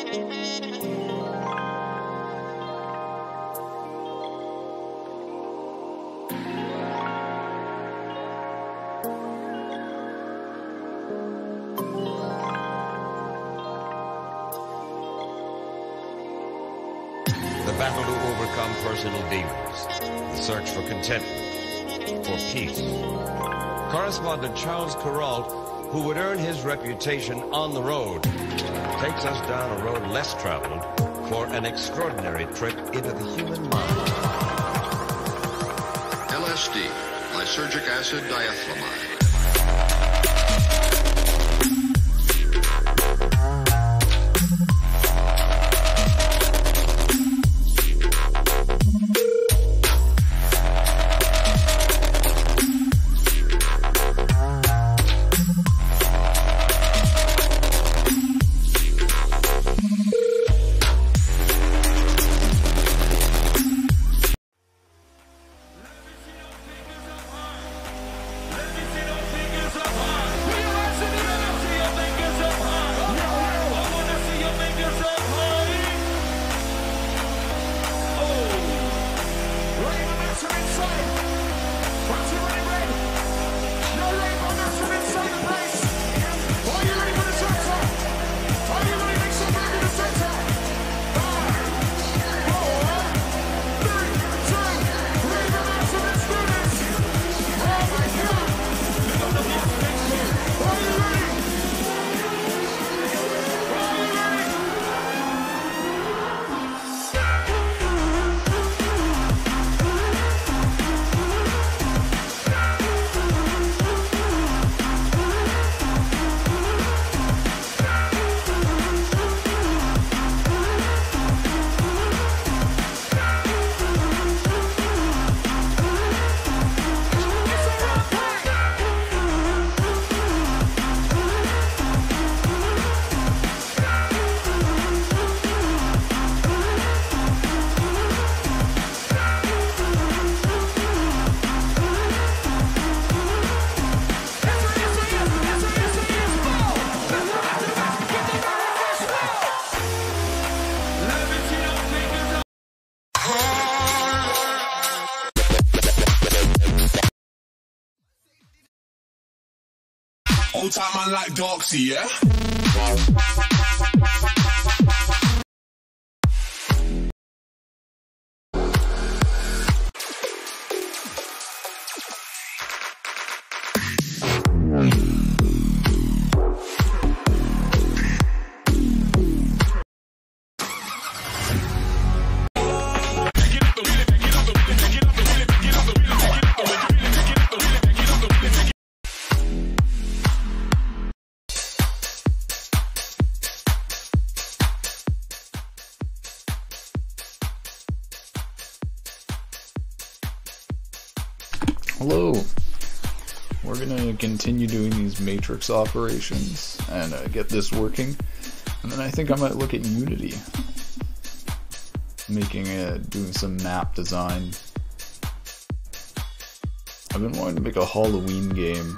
The battle to overcome personal demons, the search for contentment, for peace. Correspondent Charles Kuralt, who would earn his reputation on the road, takes us down a road less traveled for an extraordinary trip into the human mind. LSD, lysergic acid diethylamide. Old time man like Doxy, yeah? Hello! We're gonna continue doing these matrix operations and get this working, and then I think I might look at Unity, doing some map design. I've been wanting to make a Halloween game.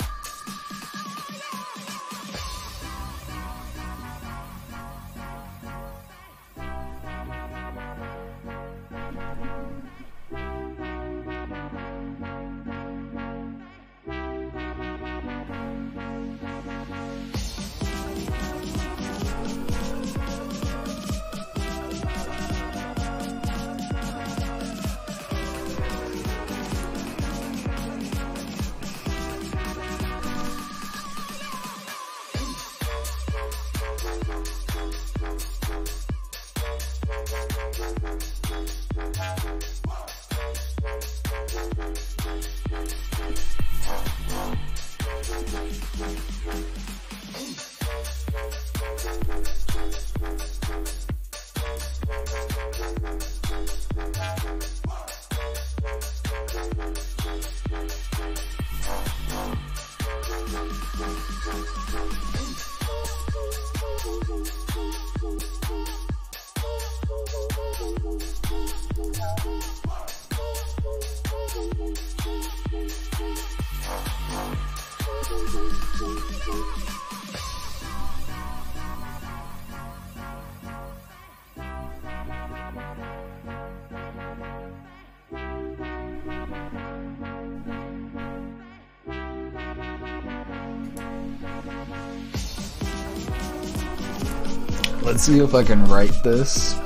Let's see if I can write this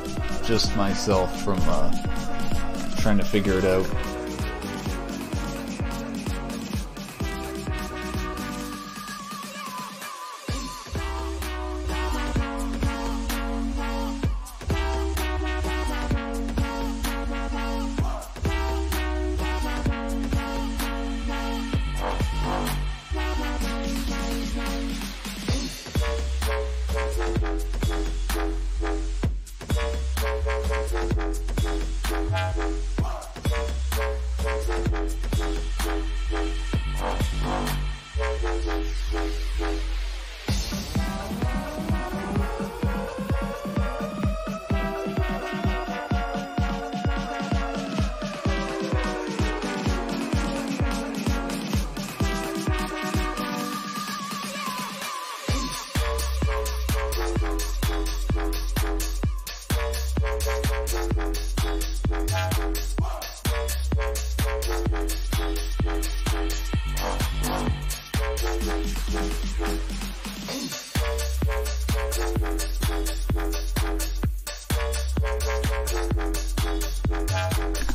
just myself from trying to figure it out.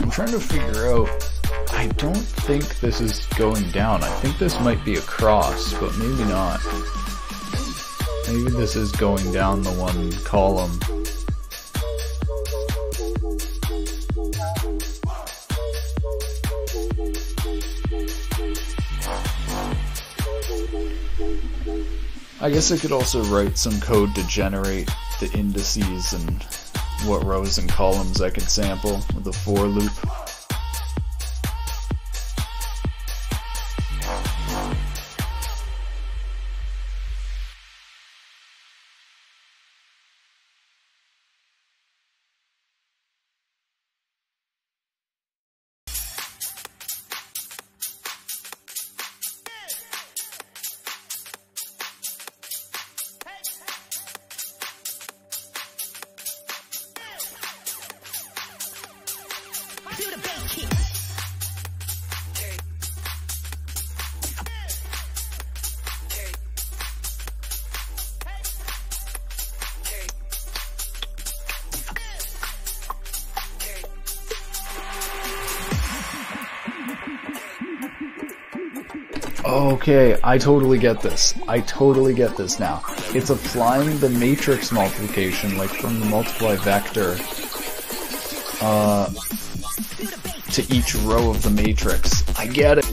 I'm trying to figure out, I don't think this is going down. I think this might be a cross, but maybe not. Maybe this is going down the one column. I guess I could also write some code to generate the indices and what rows and columns I can sample with a for loop. Okay, I totally get this. I totally get this now. It's applying the matrix multiplication, like from the multiply vector, to each row of the matrix. I get it.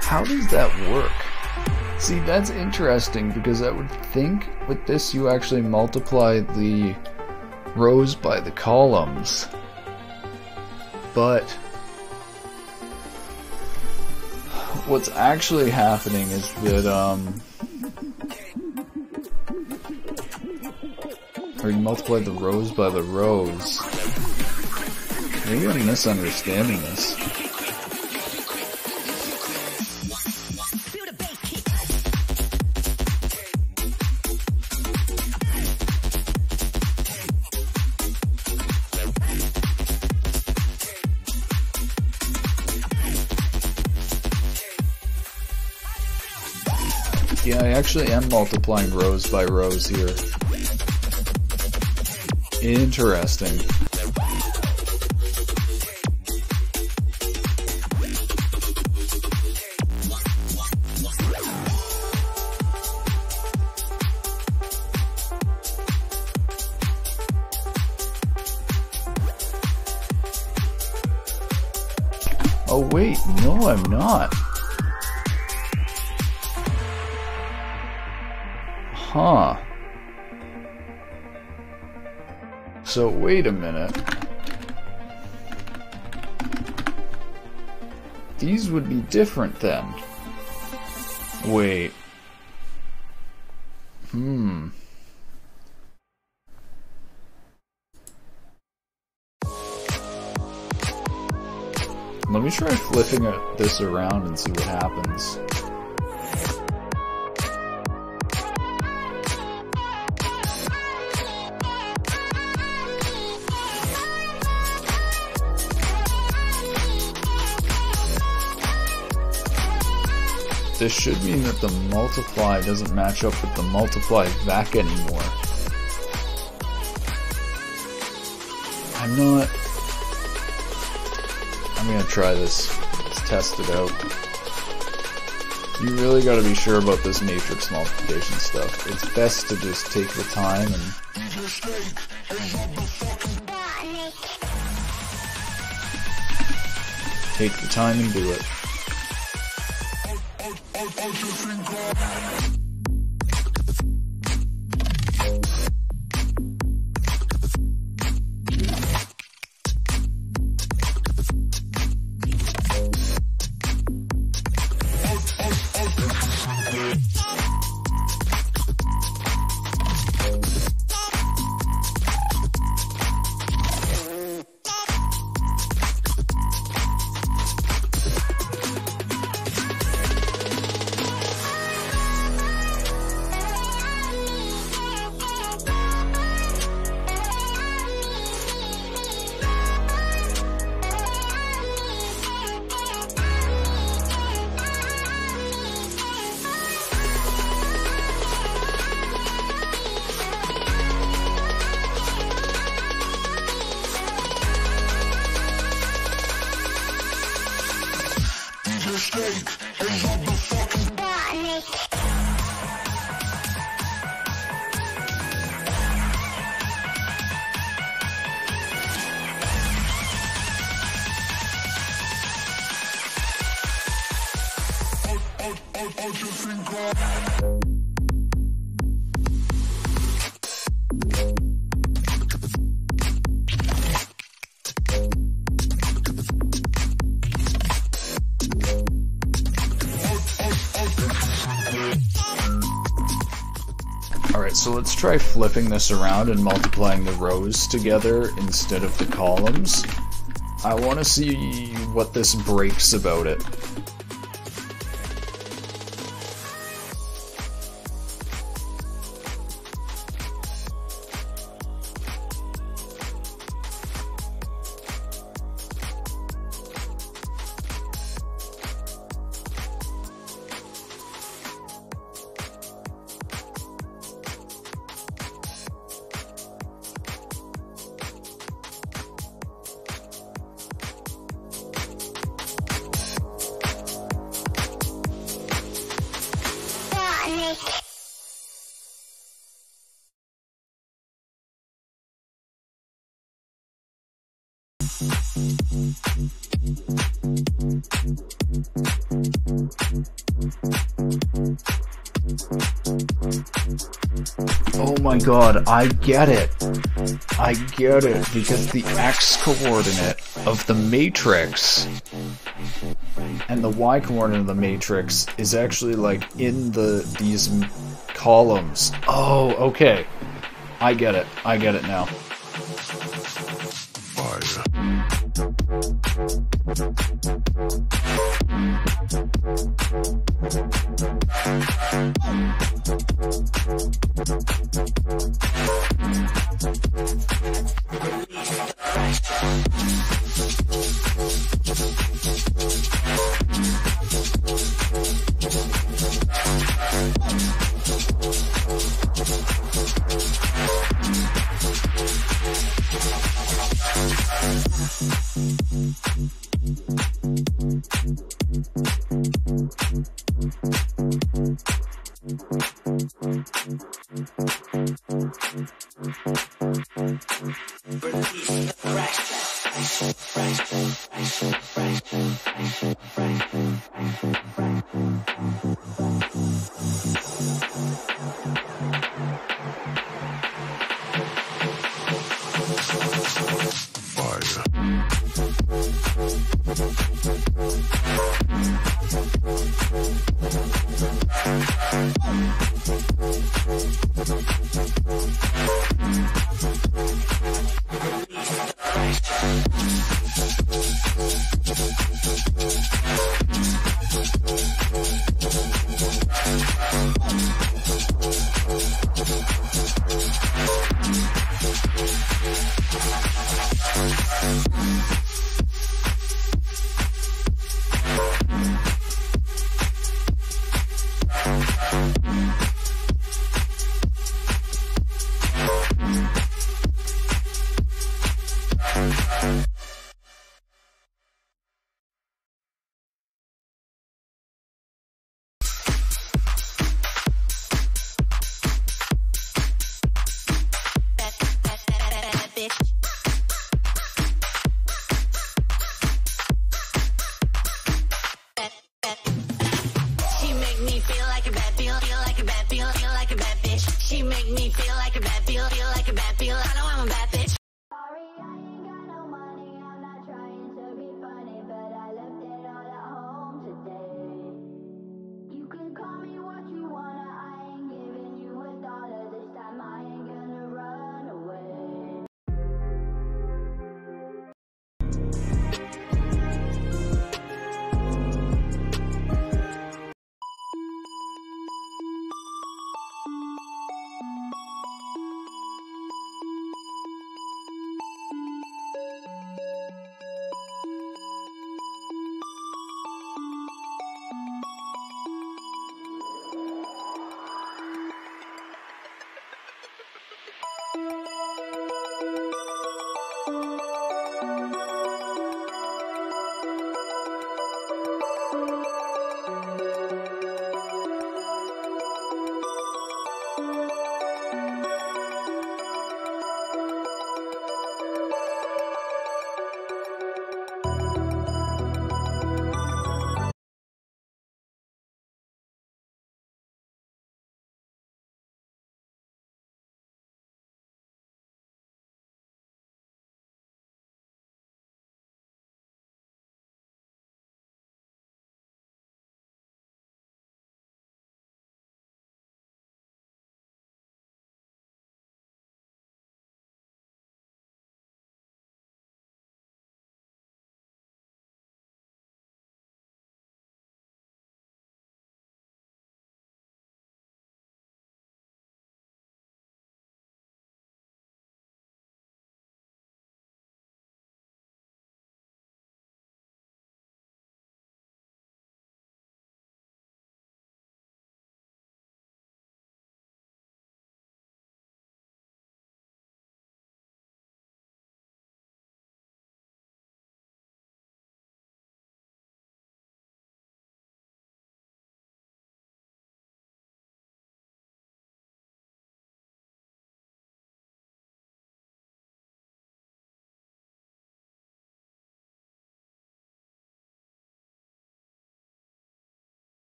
How does that work? See, that's interesting because I would think with this you actually multiply the rows by the columns. But what's actually happening is that or you multiply the rows by the rows. Maybe I'm misunderstanding this. Yeah, I actually am multiplying rows by rows here. Interesting. Oh wait, no I'm not. Huh. So wait a minute. these would be different then. Wait. Let me try flipping this around and see what happens. This should mean that the multiply doesn't match up with the multiply vec anymore. I'm gonna try this. Let's test it out. You really gotta be sure about this matrix multiplication stuff. It's best to just take the time and do it. Alright, so let's try flipping this around and multiplying the rows together instead of the columns. I want to see what this breaks about it. Oh my god, I get it. I get it, because the x coordinate of the matrix and the y coordinate of the matrix is actually like in these columns. Oh, okay. I get it. I get it now. feel like a bad feel like a bad feel. I know I'm a bad bitch. Sorry, I ain't got no money. I'm not trying to be funny, but I left it all at home today. You can call me what you wanna. I ain't giving you $1 this time. I ain't gonna run away.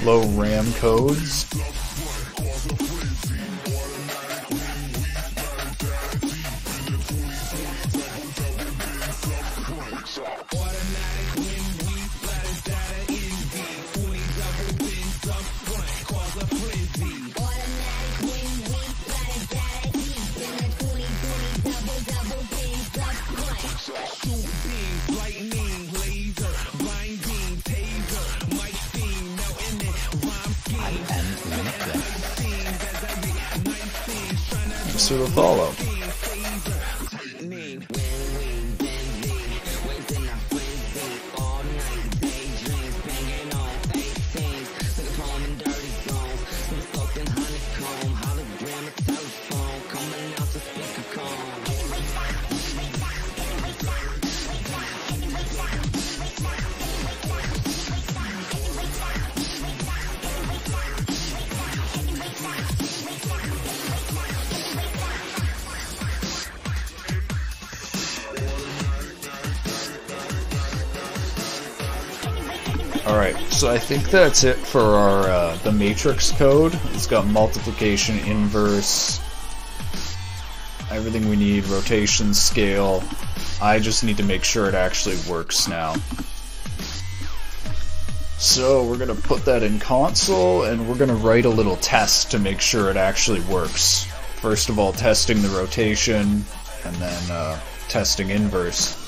Low RAM codes. So to follow. Alright, so I think that's it for our the matrix code. It's got multiplication, inverse, everything we need, rotation, scale. I just need to make sure it actually works now. So we're going to put that in console, and we're going to write a little test to make sure it actually works. First of all, testing the rotation, and then testing inverse.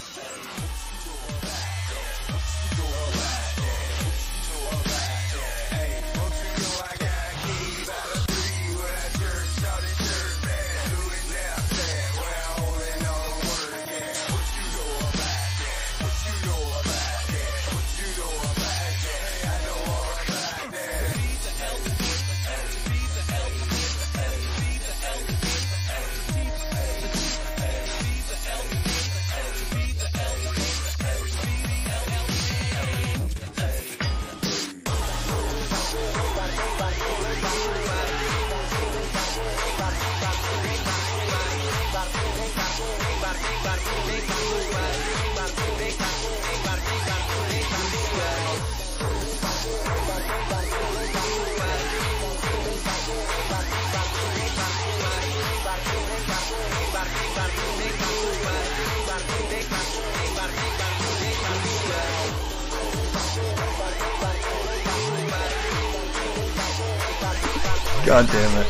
God damn it.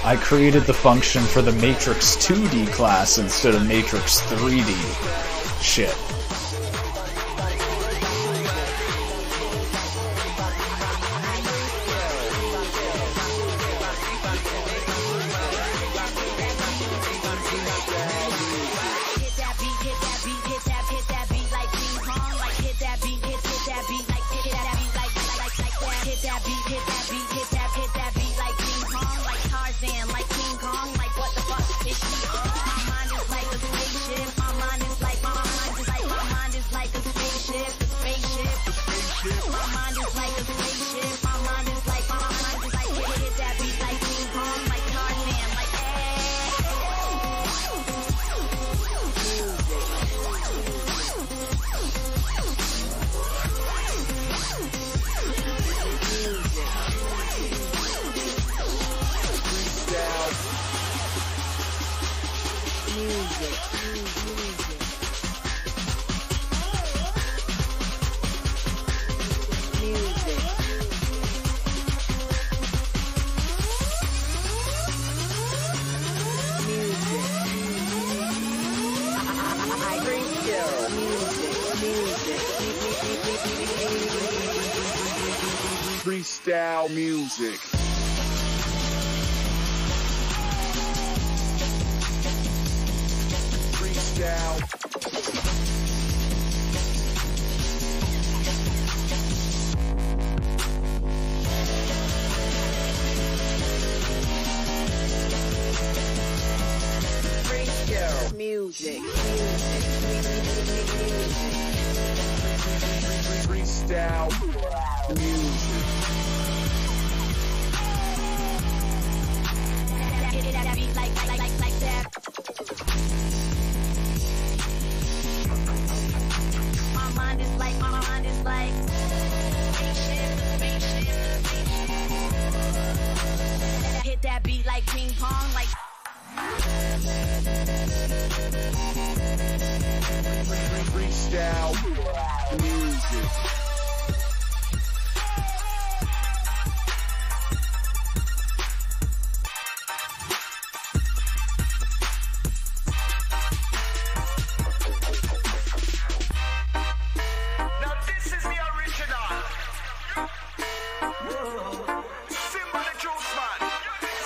I created the function for the Matrix 2D class instead of Matrix 3D. Shit. Freestyle music. Freestyle. Freestyle music. Freestyle music. That beat like that. My mind is like. Hit that beat like ping pong, like. Freestyle music. Now this is the original. Simba the Juice Man.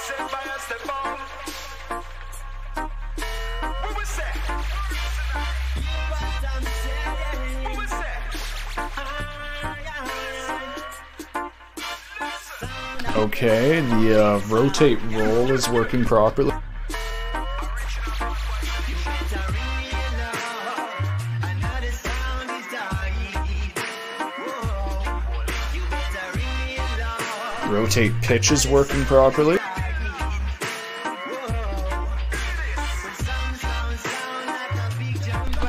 Said by us the bomb. What we say? What we say? Okay, the rotate roll is working properly. Rotate pitch is working properly.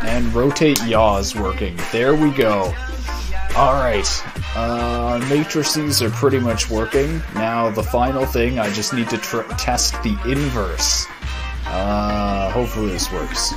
And rotate yaw is working. There we go. Alright, our matrices are pretty much working. Now the final thing, I just need to test the inverse. Hopefully this works.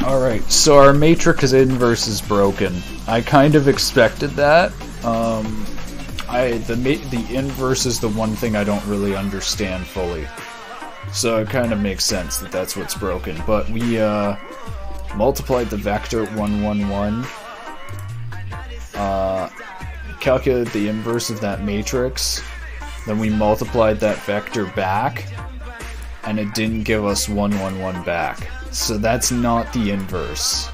Alright, so our matrix inverse is broken. I kind of expected that. The inverse is the one thing I don't really understand fully. So it kind of makes sense that that's what's broken. But we multiplied the vector 111, calculated the inverse of that matrix, then we multiplied that vector back, and it didn't give us 111 back. So that's not the inverse.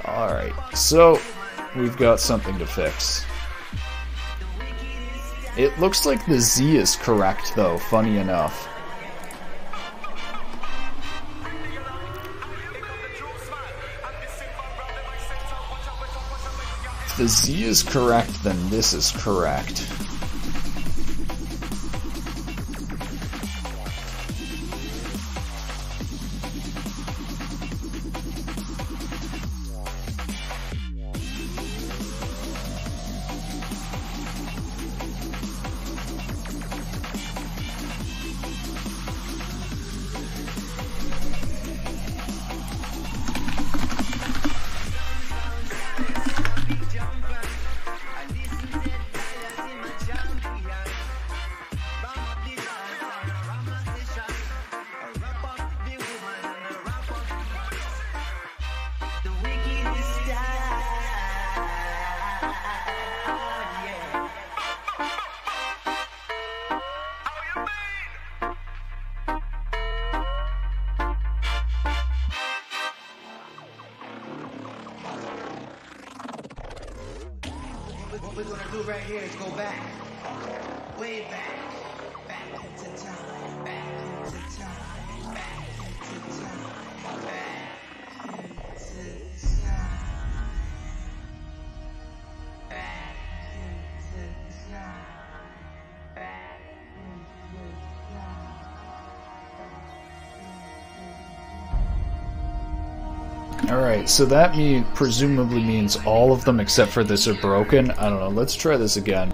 Alright, so we've got something to fix. It looks like the Z is correct though, funny enough. If the Z is correct, then this is correct. What we're gonna do right here is go back, way back into time, back into time, back into time, back into time, back into time, back into time. Alright, so that presumably means all of them except for this are broken. I don't know, let's try this again.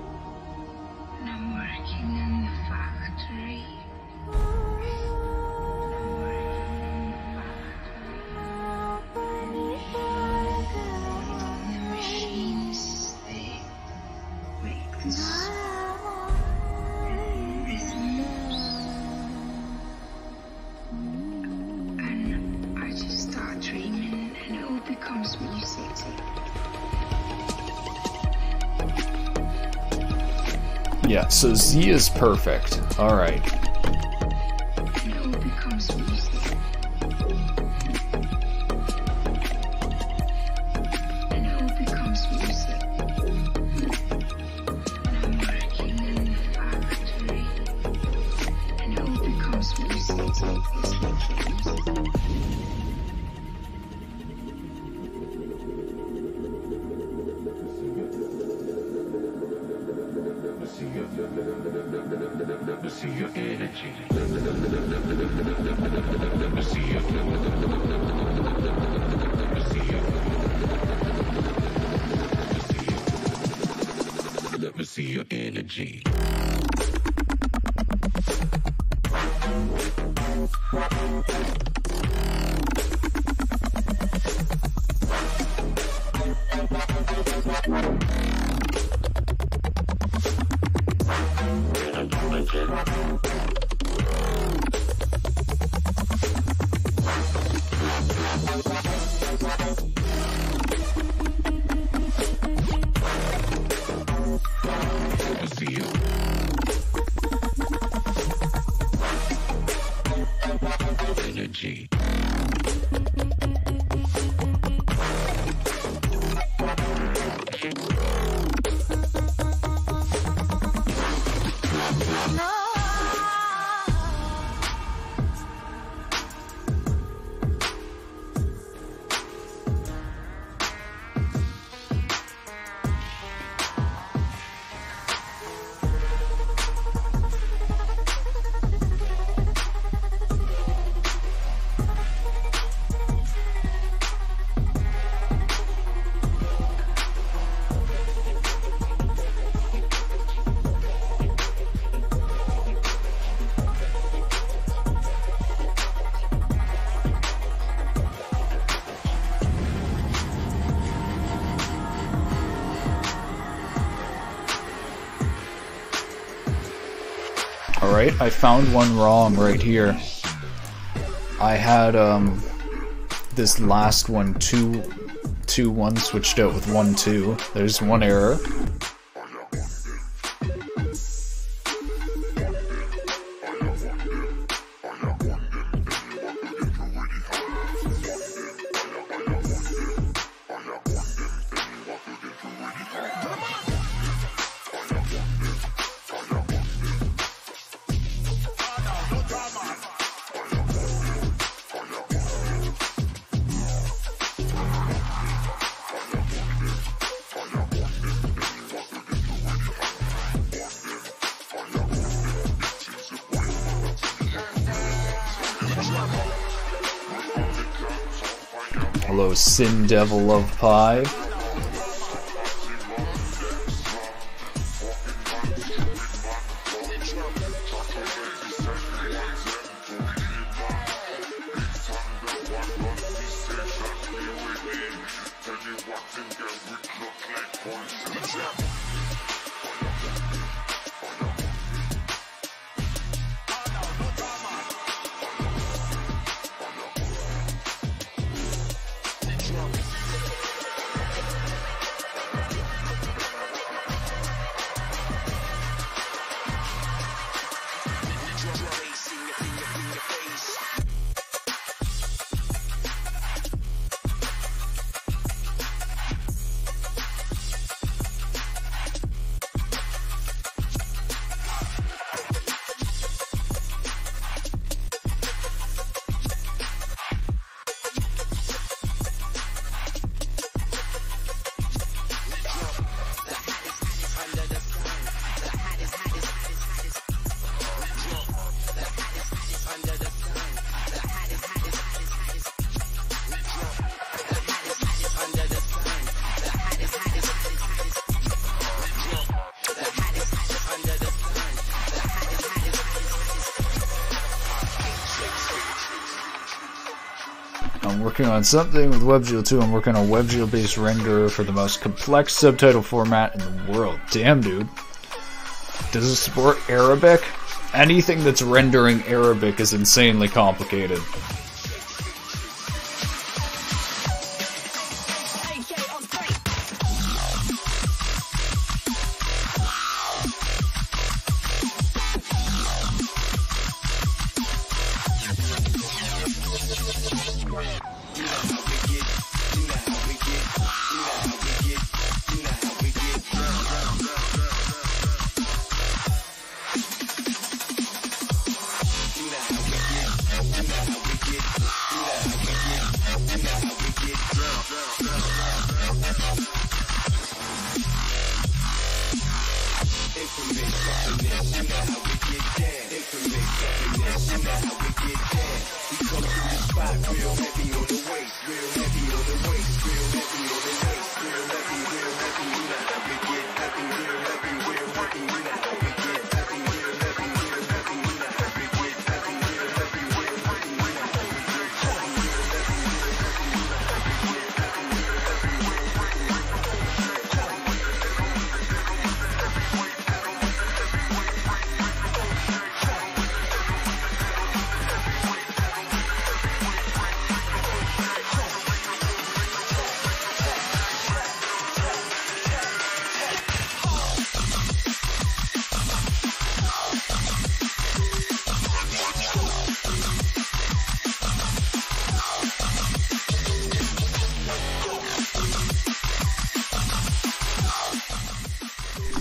Yeah, so Z is perfect. Alright. Let me see your energy. Energy. Alright, I found one wrong right here. I had this last one 2-2-1 switched out with 1-2. There's one error. Hello, Sin Devil of Pie. I'm working on something with WebGL 2. I'm working on WebGL based renderer for the most complex subtitle format in the world. Damn, dude. Does it support Arabic? Anything that's rendering Arabic is insanely complicated.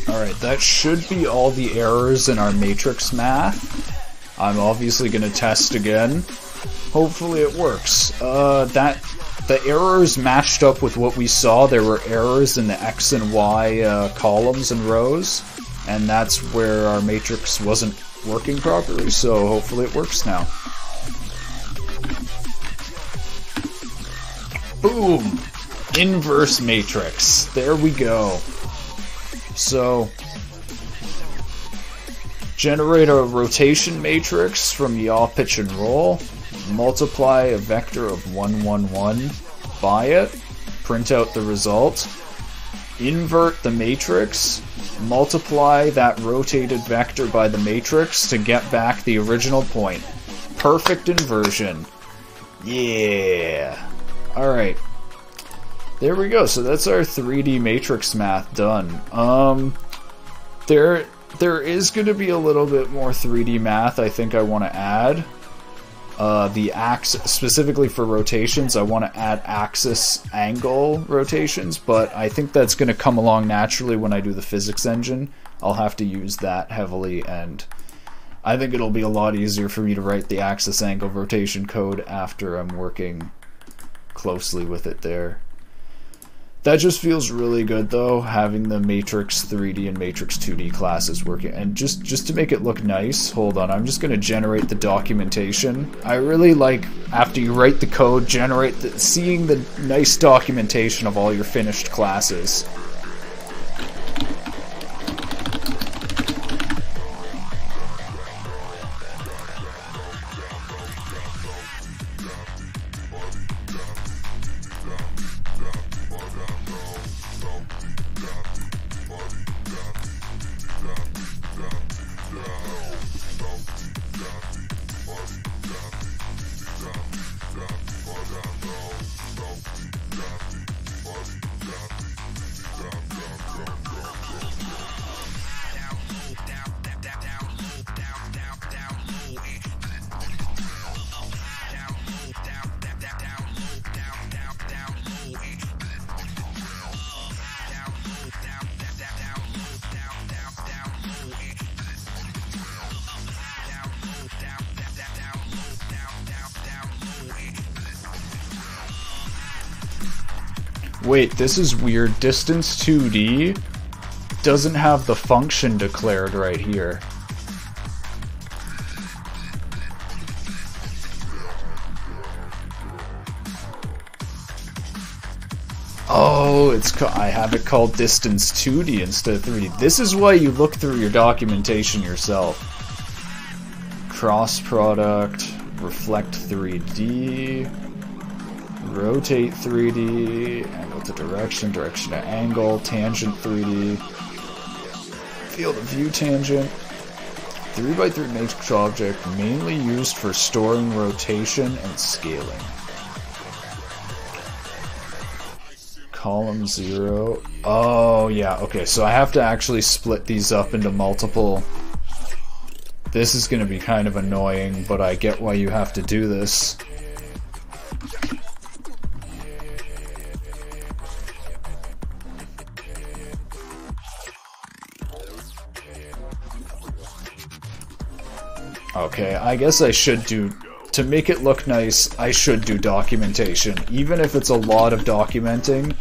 Alright, that should be all the errors in our matrix math. I'm obviously going to test again. Hopefully it works. The errors matched up with what we saw. There were errors in the X and Y columns and rows, and that's where our matrix wasn't working properly, so hopefully it works now. Boom! Inverse matrix. There we go. So, generate a rotation matrix from yaw, pitch, and roll. Multiply a vector of 1, 1, 1 by it. Print out the result. Invert the matrix. Multiply that rotated vector by the matrix to get back the original point. Perfect inversion. Yeah. Alright. There we go. So that's our 3D matrix math done. There is going to be a little bit more 3D math I think I want to add. The axis, specifically for rotations, I want to add axis angle rotations, but I think that's going to come along naturally when I do the physics engine. I'll have to use that heavily, and I think it'll be a lot easier for me to write the axis angle rotation code after I'm working closely with it there. That just feels really good though, having the Matrix 3D and Matrix 2D classes working. And just to make it look nice, hold on, I'm just going to generate the documentation. I really like, after you write the code, seeing the nice documentation of all your finished classes. Wait, this is weird. Distance 2D doesn't have the function declared right here. Oh, I have it called distance 2D instead of 3D. This is why you look through your documentation yourself. Cross product, reflect 3D, rotate 3D, angle to direction, direction to angle, tangent 3D, field of view tangent, 3x3 matrix object mainly used for storing rotation and scaling. Column 0. Oh, yeah, okay, so I have to actually split these up into multiple. This is going to be kind of annoying, but I get why you have to do this. Okay, I guess I should do, to make it look nice, I should do documentation, even if it's a lot of documenting.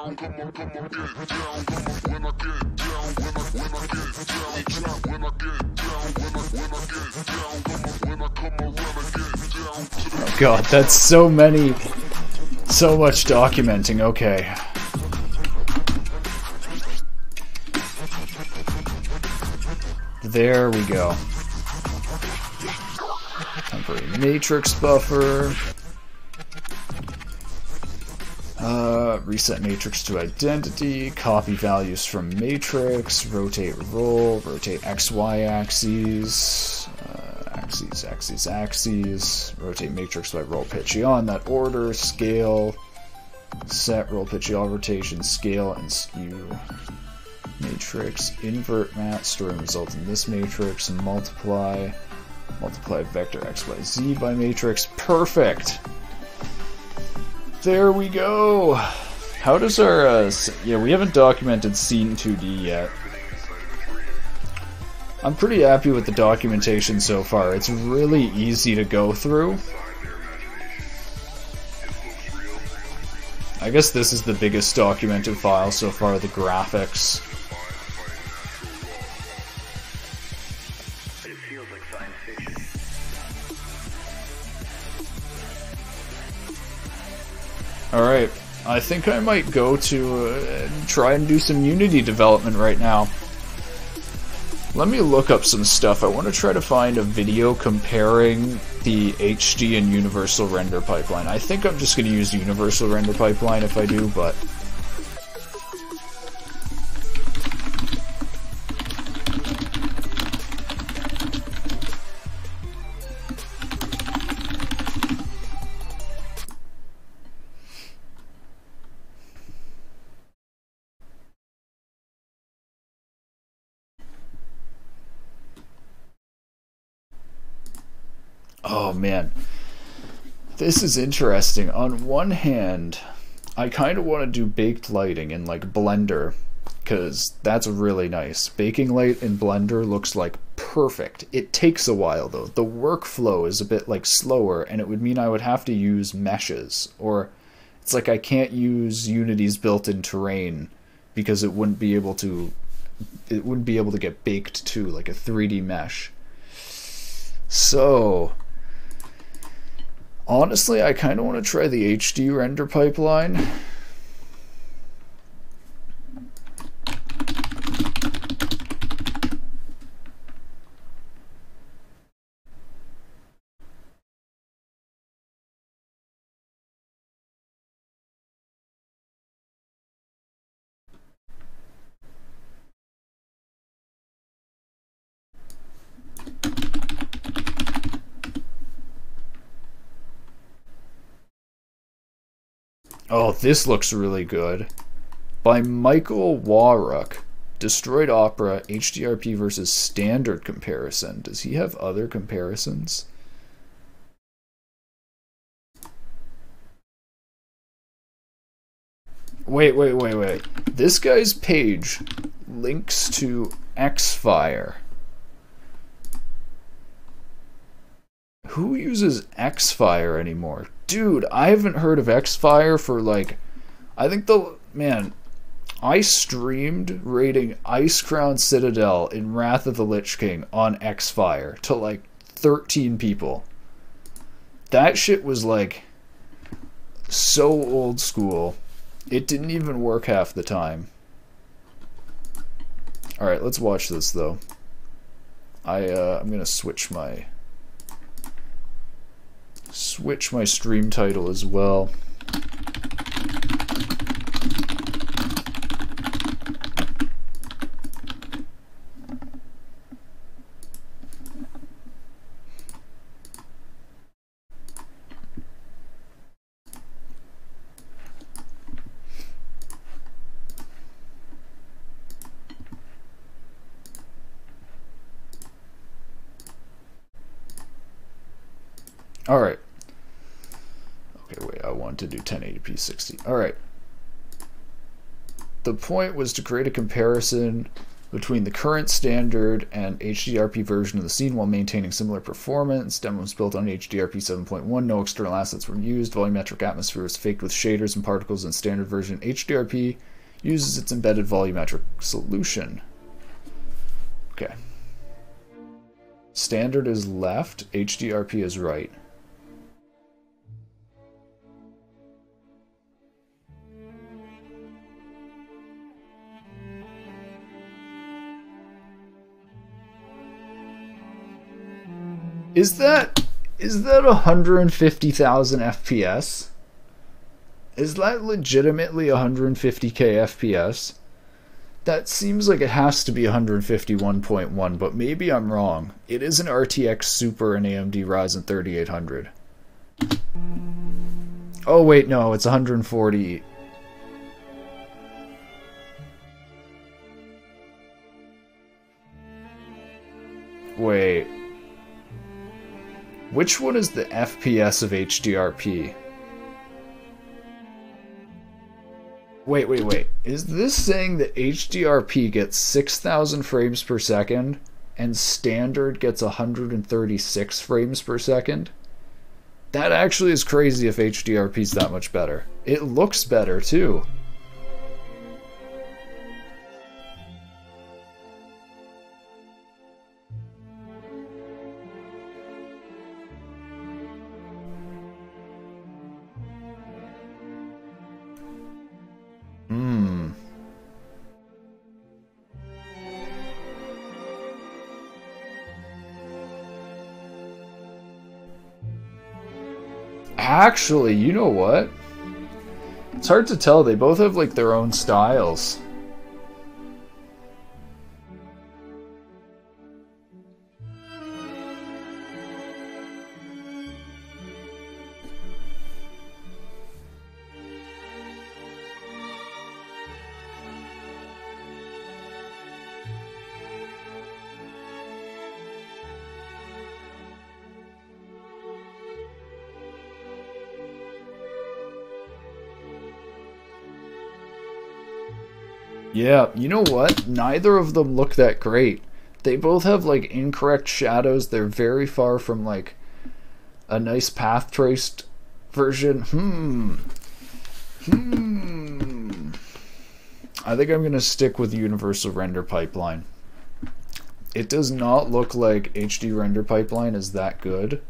Oh god, that's so many, so much documenting. Okay. There we go. Temporary matrix buffer. Reset matrix to identity. Copy values from matrix. Rotate roll. Rotate XY axes. Axes. Rotate matrix by roll pitch on that order. Scale. Set roll pitch all rotation. Scale and skew. Matrix. Invert mat. Storing result in this matrix. And multiply vector XYZ by matrix. Perfect! There we go! How does our, yeah, we haven't documented scene 2D yet. I'm pretty happy with the documentation so far. It's really easy to go through. I guess this is the biggest documented file so far, the graphics. Alright, I think I might go to try and do some Unity development right now. Let me look up some stuff. I want to try to find a video comparing the HD and Universal Render Pipeline. I think I'm just going to use Universal Render Pipeline if I do, but... Oh man, this is interesting. On one hand, I kind of want to do baked lighting in like Blender, because that's really nice. Baking light in Blender looks like perfect. It takes a while though. The workflow is a bit like slower, and it would mean I would have to use meshes, or it's like I can't use Unity's built-in terrain because it wouldn't be able to get baked to like a 3D mesh. So honestly, I kind of want to try the HD render pipeline. Oh, this looks really good. By Michael Warrock. Destroyed Opera, HDRP versus Standard comparison. Does he have other comparisons? Wait. This guy's page links to Xfire. Who uses Xfire anymore? Dude, I haven't heard of Xfire for like, I think I streamed raiding Icecrown Citadel in Wrath of the Lich King on Xfire to like 13 people. That shit was like so old school. It didn't even work half the time. Alright, let's watch this though. I'm gonna switch my stream title as well. All right. Okay, wait, I want to do 1080p 60. All right. The point was to create a comparison between the current standard and HDRP version of the scene while maintaining similar performance. Demo was built on HDRP 7.1. No external assets were used. Volumetric atmosphere was faked with shaders and particles in standard version. HDRP uses its embedded volumetric solution. Okay. Standard is left. HDRP is right. Is that 150,000 FPS? Is that legitimately 150k FPS? That seems like it has to be 151.1, but maybe I'm wrong. It is an RTX Super and AMD Ryzen 3800. Oh wait, no, it's 140. Wait. Which one is the FPS of HDRP? Wait. Is this saying that HDRP gets 6,000 frames per second and standard gets 136 frames per second? That actually is crazy if HDRP is that much better. It looks better too. Actually, you know what? It's hard to tell. They both have like their own styles. Yeah, you know what? Neither of them look that great. They both have like incorrect shadows. They're very far from like a nice path traced version. I think I'm gonna stick with Universal Render Pipeline. It does not look like HD Render Pipeline is that good.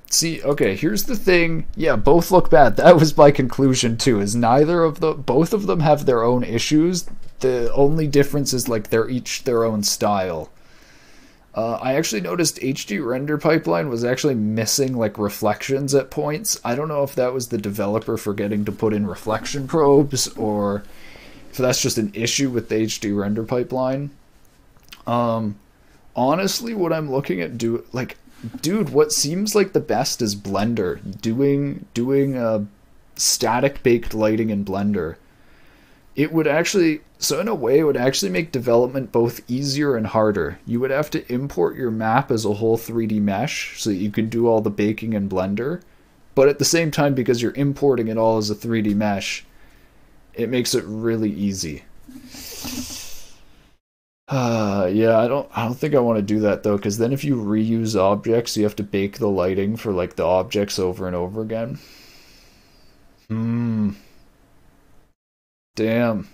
See, okay, here's the thing. Yeah, both look bad. That was my conclusion too, is both of them have their own issues. The only difference is like they're each their own style. I actually noticed HD Render Pipeline was actually missing like reflections at points. I don't know if that was the developer forgetting to put in reflection probes or if that's just an issue with the HD Render Pipeline. Honestly, what I'm looking at dude, what seems like the best is Blender. Doing static baked lighting in Blender. It would actually, so in a way, it would actually make development both easier and harder. You would have to import your map as a whole 3D mesh so that you can do all the baking in Blender. But at the same time, because you're importing it all as a 3D mesh, it makes it really easy. Yeah, I don't think I want to do that though, because then if you reuse objects, you have to bake the lighting for like the objects over and over again. Damn.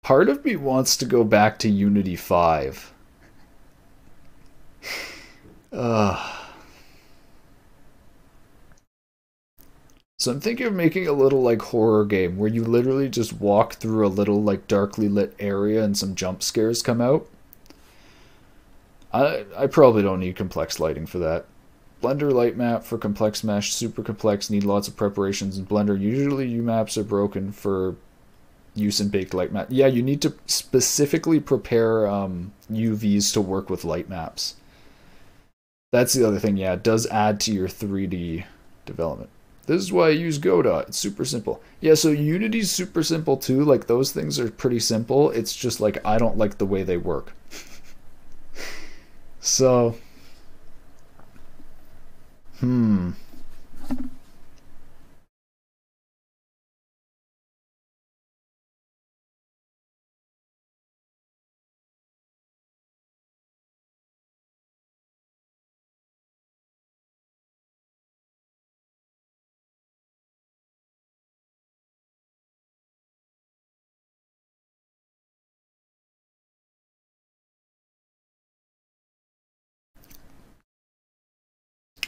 Part of me wants to go back to Unity 5. So I'm thinking of making a little like horror game where you literally just walk through a little like darkly lit area and some jump scares come out. I probably don't need complex lighting for that. Blender light map for complex mesh, super complex, need lots of preparations in Blender. Usually UMaps are broken for use in baked light map. Yeah, you need to specifically prepare UVs to work with light maps. That's the other thing, yeah, it does add to your 3D development. This is why I use Godot. It's super simple. Yeah, so Unity's super simple too. Like, those things are pretty simple. It's just like I don't like the way they work. So,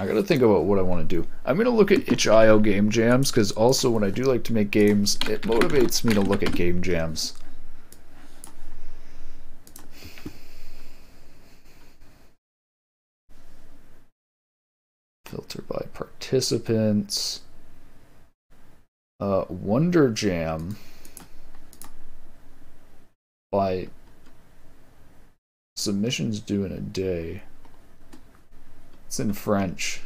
I gotta think about what I want to do. I'm gonna look at itch.io game jams, because also when I do like to make games, it motivates me to look at game jams. Filter by participants. Wonder Jam by submissions due in a day. It's in French.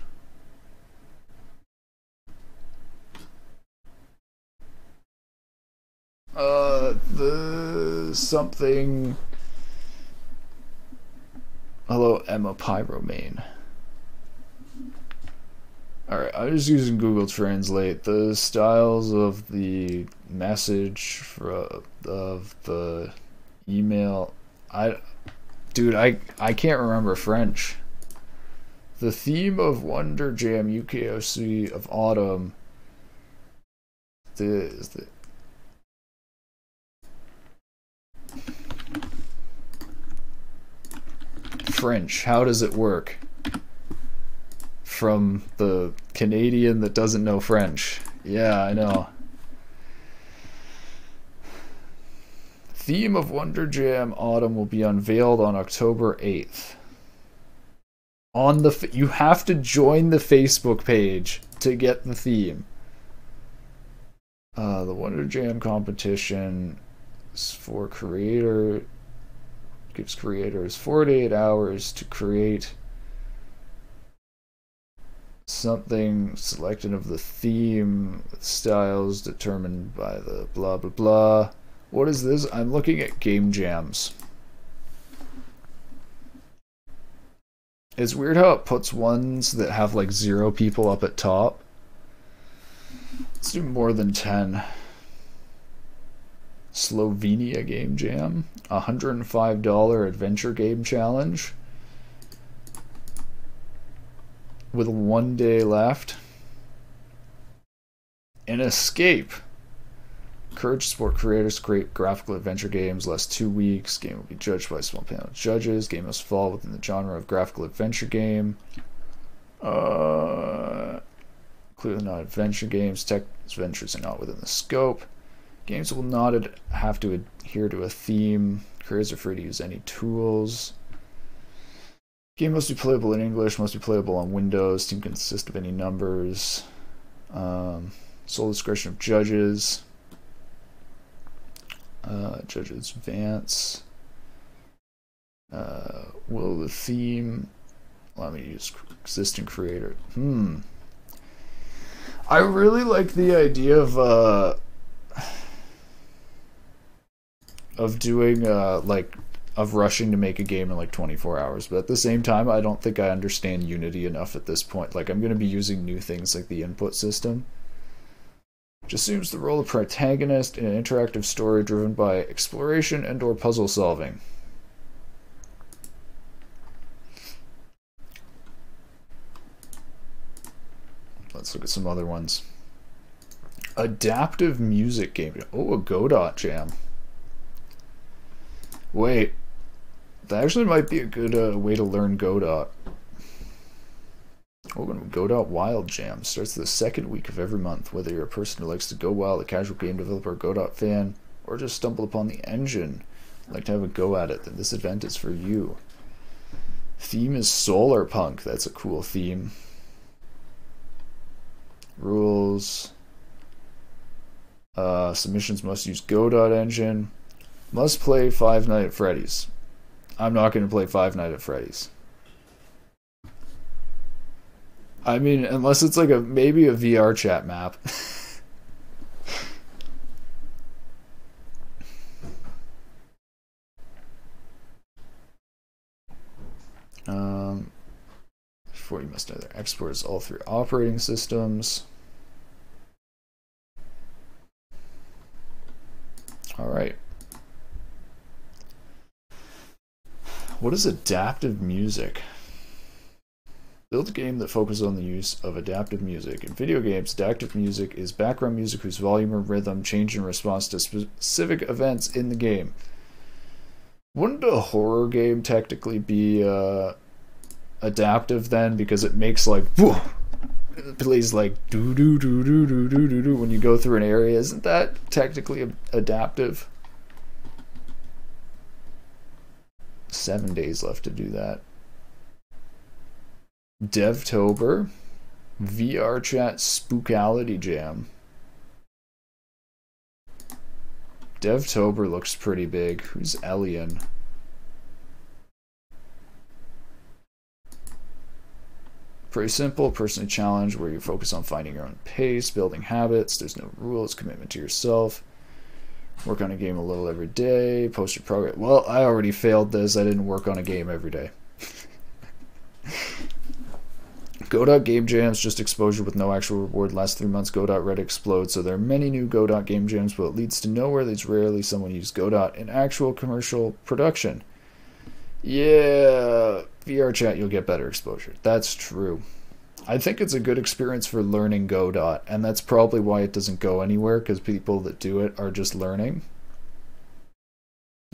The something. Hello, Emma Pyromane. Alright, I'm just using Google Translate. The styles of the message of the email. Dude, I can't remember French. The theme of Wonder Jam UKOC of Autumn. French. How does it work? From the Canadian that doesn't know French. Yeah, I know. Theme of Wonder Jam Autumn will be unveiled on October 8th. On the you have to join the Facebook page to get the theme. The Wonder Jam competition is for creator, gives creators 48 hours to create something selected of the theme with styles determined by the blah blah blah. What is this? I'm looking at game jams. It's weird how it puts ones that have like 0 people up at top. Let's do more than 10. Slovenia game jam. $105 adventure game challenge. With 1 day left. An escape. Encourage sport creators to create graphical adventure games. Last 2 weeks. Game will be judged by a small panel of judges. Game must fall within the genre of graphical adventure game. Clearly not adventure games. Tech adventures are not within the scope. Games will not have to adhere to a theme. Creators are free to use any tools. Game must be playable in English. Must be playable on Windows. Team consists of any numbers. Sole discretion of judges. Judges advance. Will the theme allow me to use existing creator? I really like the idea of doing of rushing to make a game in like 24 hours, but at the same time I don't think I understand Unity enough at this point. Like, I'm going to be using new things like the input system, which assumes the role of protagonist in an interactive story driven by exploration and or puzzle solving. Let's look at some other ones. Adaptive music game. Oh, a Godot jam. Wait, that actually might be a good way to learn Godot. Oh, Godot Wild Jam starts the second week of every month. Whether you're a person who likes to go wild, a casual game developer, Godot fan, or just stumble upon the engine, like to have a go at it, then this event is for you. Theme is solar punk. That's a cool theme. Rules. Submissions must use Godot engine. Must play Five Nights at Freddy's. I'm not going to play Five Nights at Freddy's. I mean, unless it's like maybe a VR chat map. Before you must either export all three operating systems. All right. What is adaptive music? Build a game that focuses on the use of adaptive music. In video games, adaptive music is background music whose volume or rhythm change in response to specific events in the game. Wouldn't a horror game technically be adaptive then? Because it makes like, whoo, it plays like doo doo doo doo doo doo doo doo when you go through an area. Isn't that technically adaptive? 7 days left to do that. Devtober, VR chat spookality jam. Devtober looks pretty big. Who's Elian? Pretty simple, personally challenged, where you focus on finding your own pace, building habits. There's no rules, commitment to yourself. Work on a game a little every day. Post your progress. Well, I already failed this. I didn't work on a game every day. Godot game jams, just exposure with no actual reward. Last 3 months, Godot Reddit explodes. So there are many new Godot game jams, but it leads to nowhere. There's rarely someone used Godot in actual commercial production. Yeah, VR chat, you'll get better exposure. That's true. I think it's a good experience for learning Godot, and that's probably why it doesn't go anywhere, because people that do it are just learning.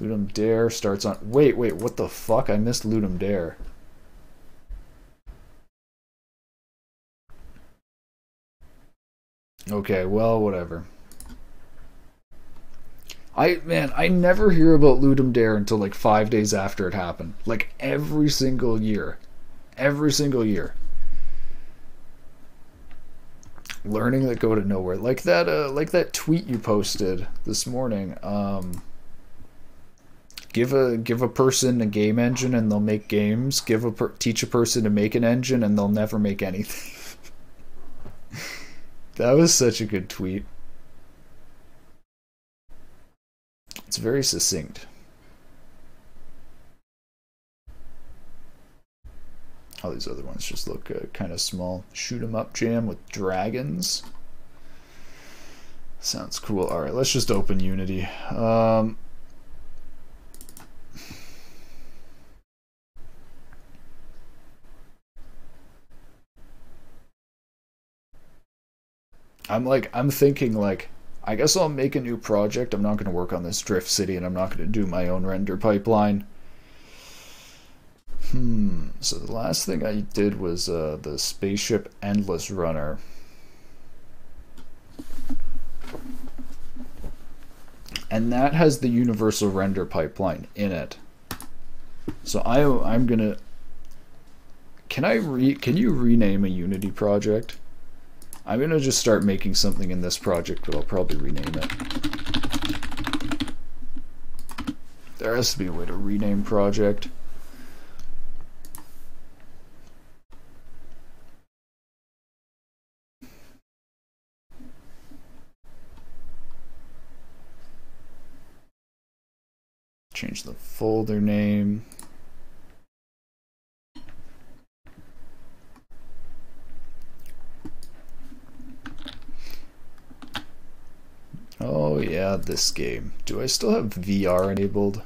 Ludum Dare starts on... Wait, what the fuck? I missed Ludum Dare. Okay, well, whatever. I never hear about Ludum Dare until like 5 days after it happened. Like every single year. Every single year. Learning that go to nowhere. Like that tweet you posted this morning. Give a person a game engine and they'll make games. Teach a person to make an engine and they'll never make anything. That was such a good tweet. It's very succinct. All these other ones just look kind of small. Shoot 'em up jam with dragons. Sounds cool. All right, let's just open Unity. I'm thinking like, I guess I'll make a new project. I'm not going to work on this Drift City, and I'm not going to do my own render pipeline. So the last thing I did was the Spaceship Endless Runner. And that has the universal render pipeline in it. So I'm gonna... Can you rename a Unity project? I'm gonna just start making something in this project, but I'll probably rename it. There has to be a way to rename project. Change the folder name. Oh yeah, this game. Do I still have VR enabled?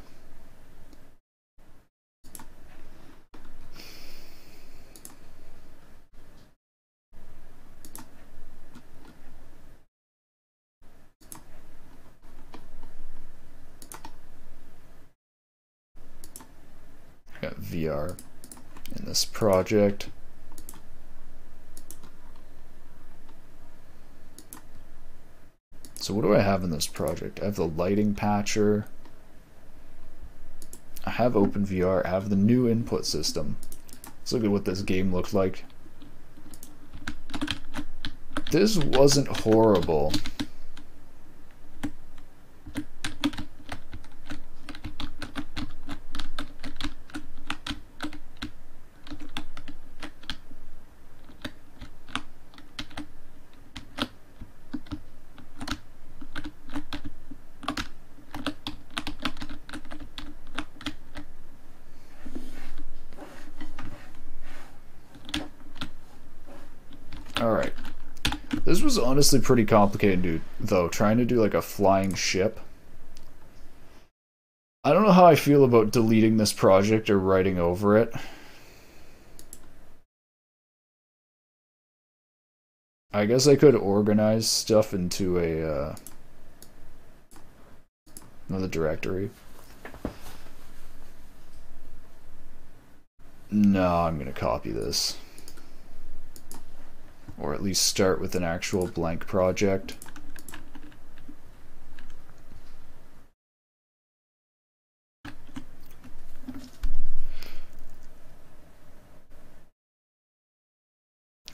I got VR in this project. So what do I have in this project? I have the lighting patcher. I have OpenVR. I have the new input system. Let's look at what this game looked like. This wasn't horrible. Alright. This was honestly pretty complicated, dude, though, trying to do like a flying ship. I don't know how I feel about deleting this project or writing over it. I guess I could organize stuff into a another directory. No, I'm gonna copy this. Or at least start with an actual blank project.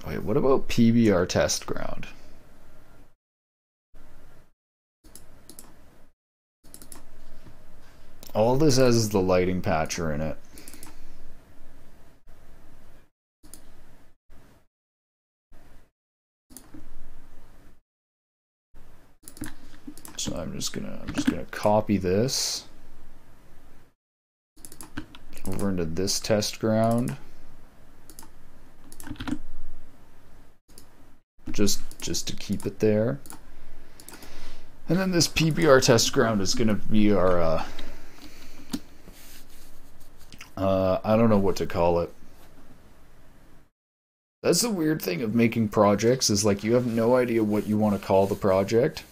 Wait, what about PBR test ground? All this has is the lighting patcher in it. So I'm just gonna copy this over into this test ground. Just to keep it there. And then this PBR test ground is gonna be our I don't know what to call it. That's the weird thing of making projects, is like you have no idea what you want to call the project.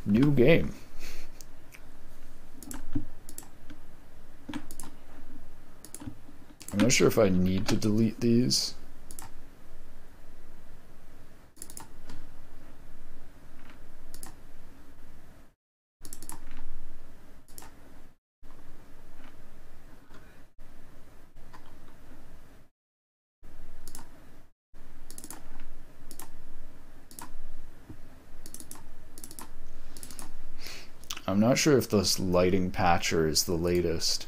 New game. I'm not sure if I need to delete these. I'm not sure if this lighting patcher is the latest.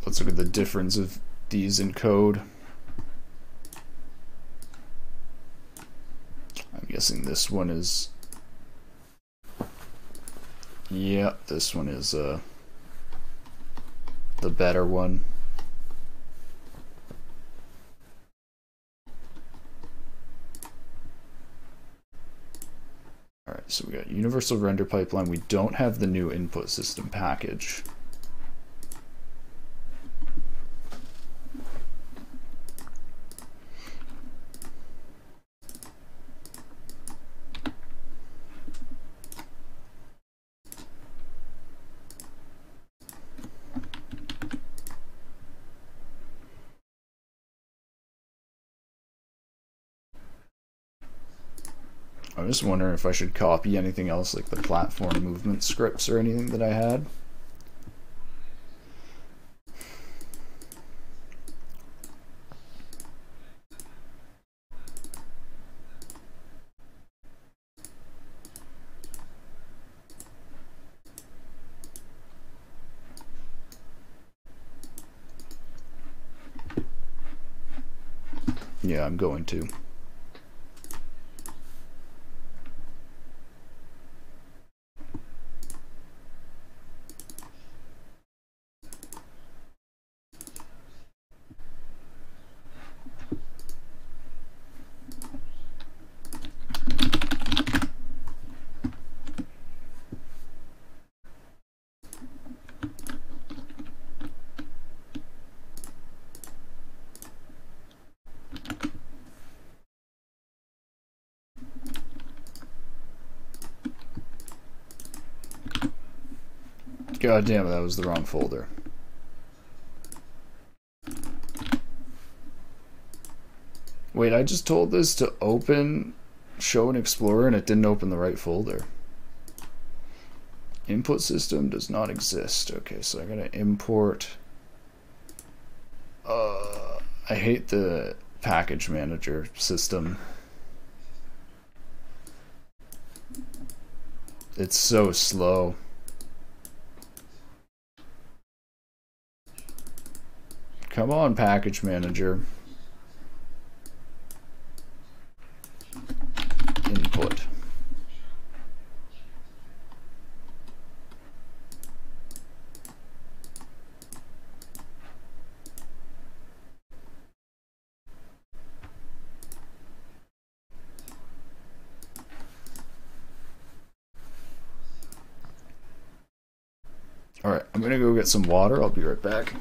Let's look at the difference of these in code. I'm guessing this one is... Yeah, this one is the better one. Alright, so we got universal render pipeline. We don't have the new input system package. I'm just wondering if I should copy anything else, like the platform movement scripts or anything that I had. Yeah, I'm going to. God damn it, that was the wrong folder. Wait, I just told this to open Show and Explorer and it didn't open the right folder. Input system does not exist. Okay, so I gotta import I hate the package manager system. It's so slow. Come on, package manager. Input. Alright, I'm gonna go get some water. I'll be right back.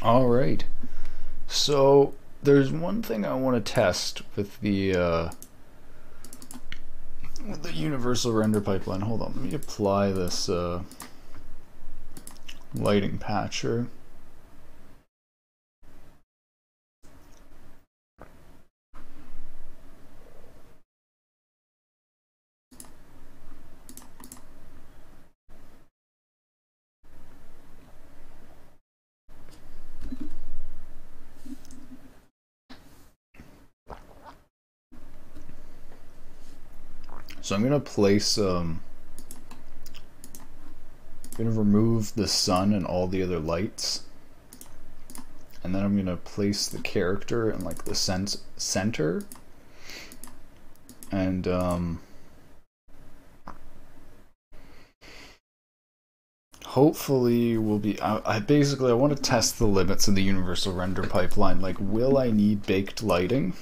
Alright. So there's one thing I want to test with the universal render pipeline. Hold on, let me apply this lighting patcher. So I'm gonna place I'm gonna remove the sun and all the other lights, and then I'm gonna place the character in like the center, and hopefully will be, I basically I want to test the limits of the universal render pipeline. Like, will I need baked lighting?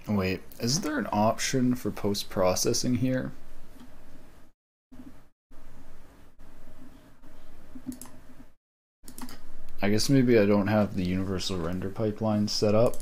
Wait, is there an option for post-processing here? I guess maybe I don't have the universal render pipeline set up.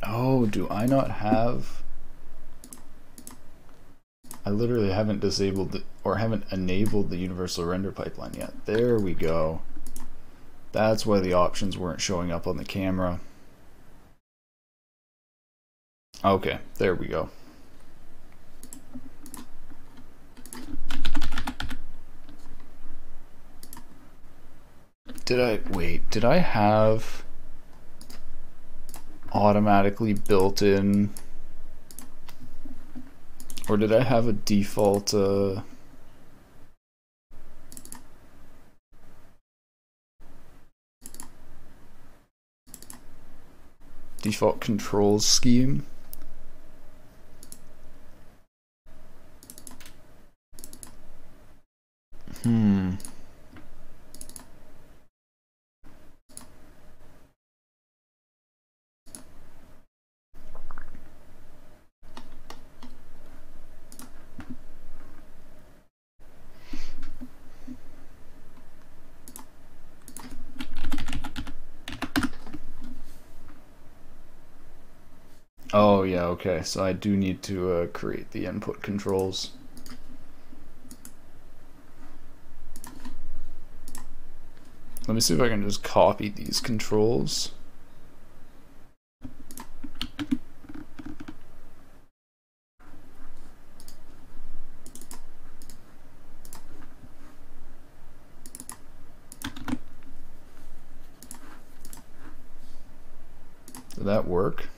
Oh, do I not have... I literally haven't disabled or haven't enabled the universal render pipeline yet. There we go. That's why the options weren't showing up on the camera. Okay, there we go. Did I have automatically built in, or did I have a default default controls scheme? Oh yeah, okay, so I do need to create the input controls. Let me see if I can just copy these controls. Did that work?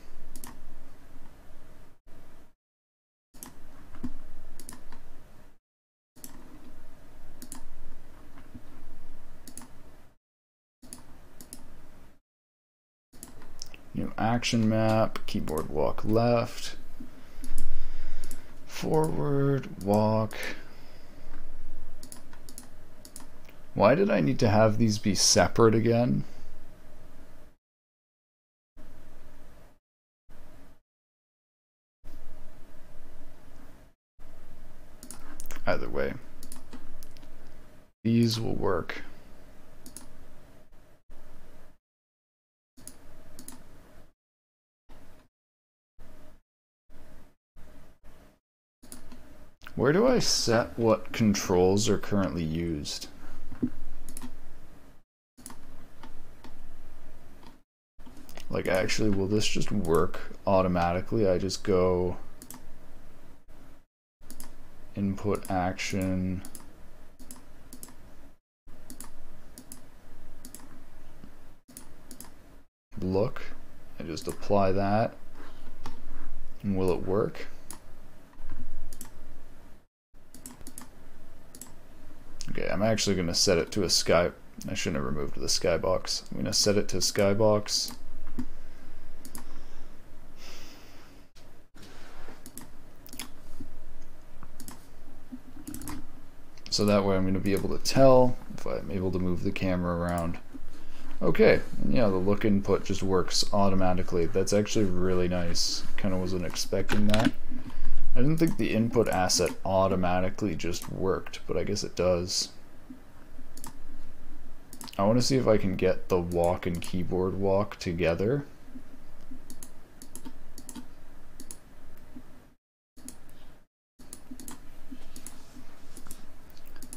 New action map, keyboard walk left, forward, walk. Why did I need to have these be separate again? Either way, these will work. Where do I set what controls are currently used? Like, actually, will this just work automatically? I just go input action, look, I just apply that, and will it work? Okay, I'm actually going to set it to a sky. I shouldn't have removed the skybox. I'm going to set it to skybox. So that way I'm going to be able to tell if I'm able to move the camera around. Okay, and yeah, the look input just works automatically. That's actually really nice. Kind of wasn't expecting that. I didn't think the input asset automatically just worked, but I guess it does. I want to see if I can get the walk and keyboard walk together.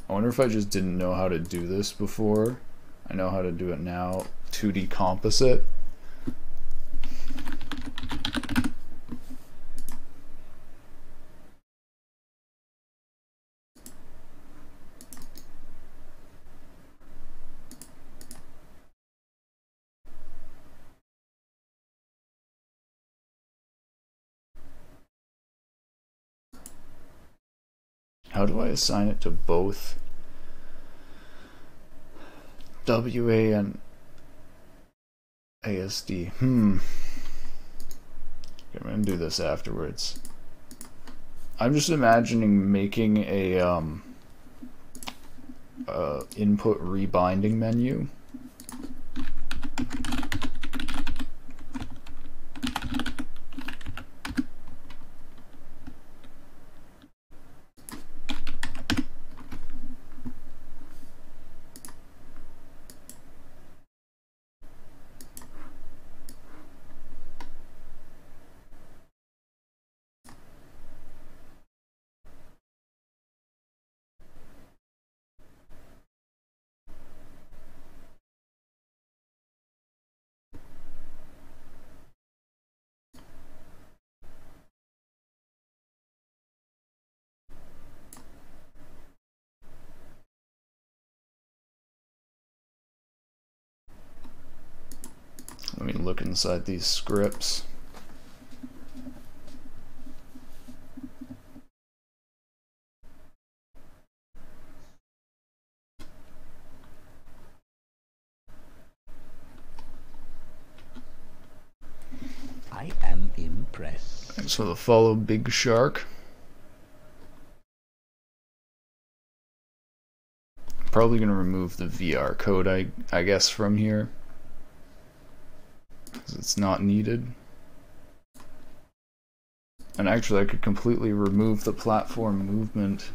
I wonder if I just didn't know how to do this before. I know how to do it now. 2D composite. How do I assign it to both WA and ASD? Okay, I'm gonna do this afterwards. I'm just imagining making a input rebinding menu. Let me look inside these scripts. I am impressed. Thanks for the follow, Big Shark. Probably gonna remove the VR code, I guess, from here, because it's not needed. And actually I could completely remove the platform movement.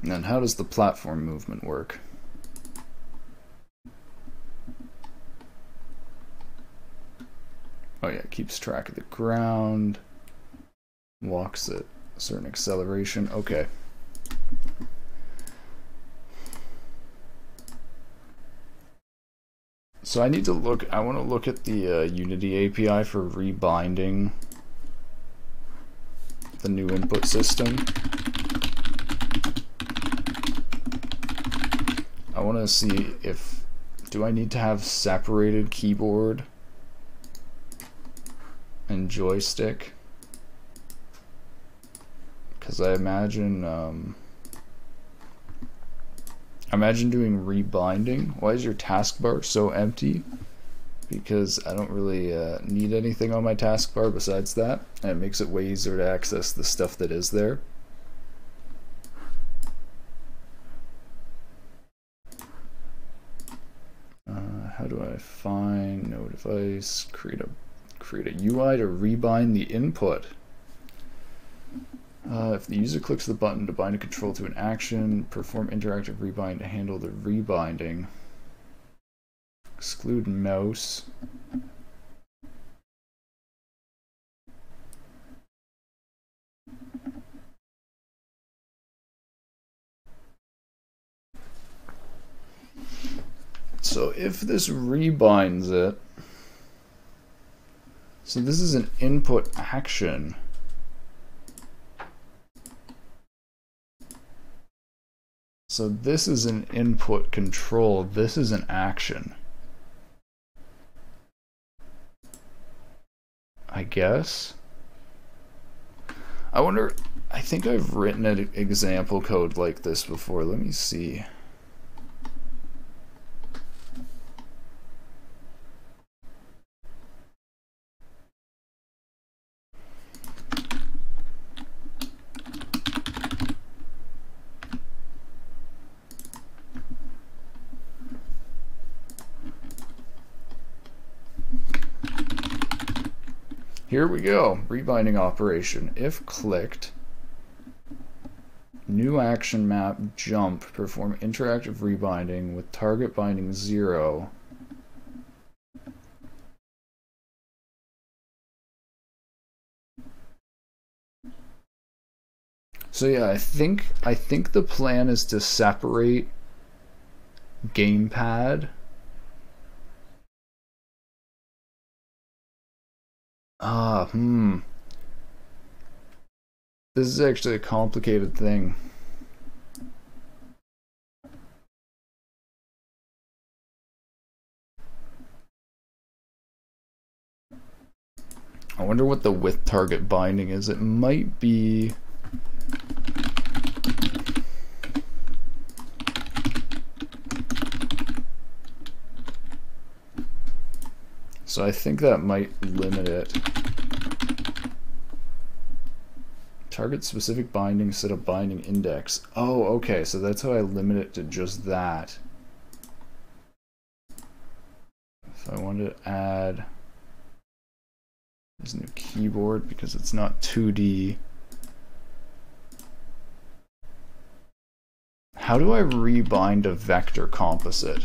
And then how does the platform movement work? Oh yeah, it keeps track of the ground, walks at a certain acceleration. Okay. So I need to look, I want to look at the Unity API for rebinding the new input system. I want to see if, do I need to have separated keyboard and joystick? Because I imagine doing rebinding. Why is your taskbar so empty? Because I don't really need anything on my taskbar besides that, and it makes it way easier to access the stuff that is there. how do I find no device, create a UI to rebind the input. If the user clicks the button to bind a control to an action, perform interactive rebind to handle the rebinding. Exclude mouse. So if this rebinds it, so this is an input action. So this is an input control, this is an action. I guess. I wonder, I think I've written an example code like this before. Let me see. Here we go, rebinding operation. If clicked, new action map, jump, perform interactive rebinding with target binding 0. So yeah, I think the plan is to separate gamepad. This is actually a complicated thing. I wonder what the with target binding is. It might be... So I think that might limit it. Target specific binding, set a binding index. Oh, okay, so that's how I limit it to just that. If I wanted to add this new keyboard because it's not 2D. How do I rebind a vector composite?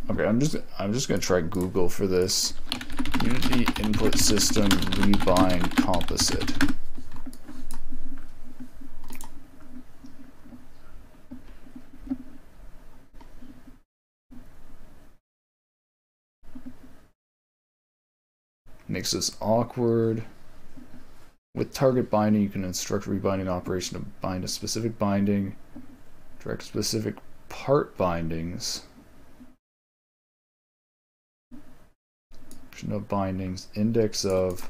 Okay, I'm just gonna try Google for this. Unity input system rebind composite. Makes this awkward. With target binding, you can instruct rebinding operation to bind a specific binding, direct specific part bindings. No bindings, index of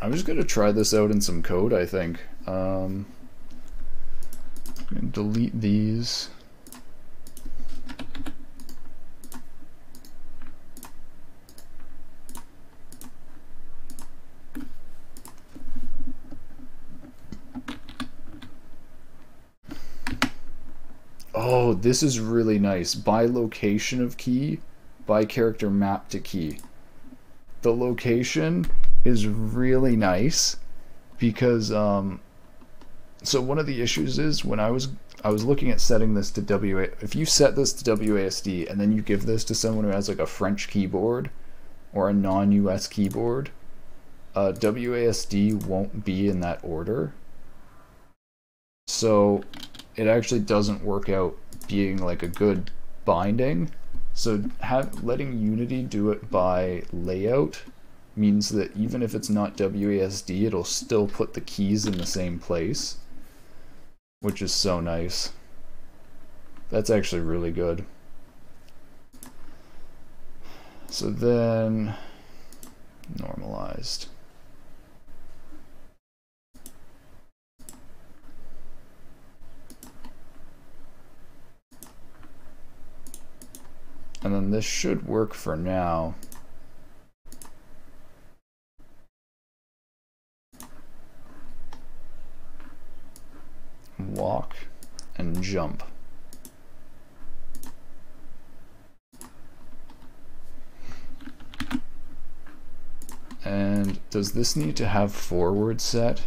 I'm just gonna try this out in some code, I think. Delete these. Oh, this is really nice. By location of key, by character map to key. The location is really nice because so one of the issues is when I was looking at setting this to WA. If you set this to WASD and then you give this to someone who has like a French keyboard or a non-US keyboard, WASD won't be in that order. So it actually doesn't work out being like a good binding. So letting Unity do it by layout means that even if it's not WASD, it'll still put the keys in the same place, which is so nice. That's actually really good. So then normalized. And then this should work for now. Walk and jump. And does this need to have forward set?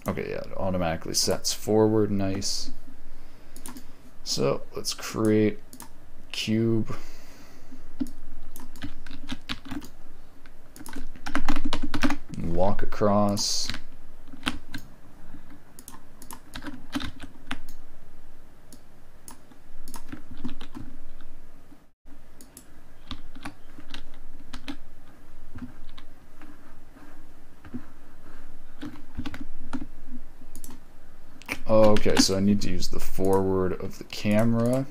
Okay, yeah, it automatically sets forward, nice. So let's create cube. Walk across. Okay, so I need to use the forward of the camera.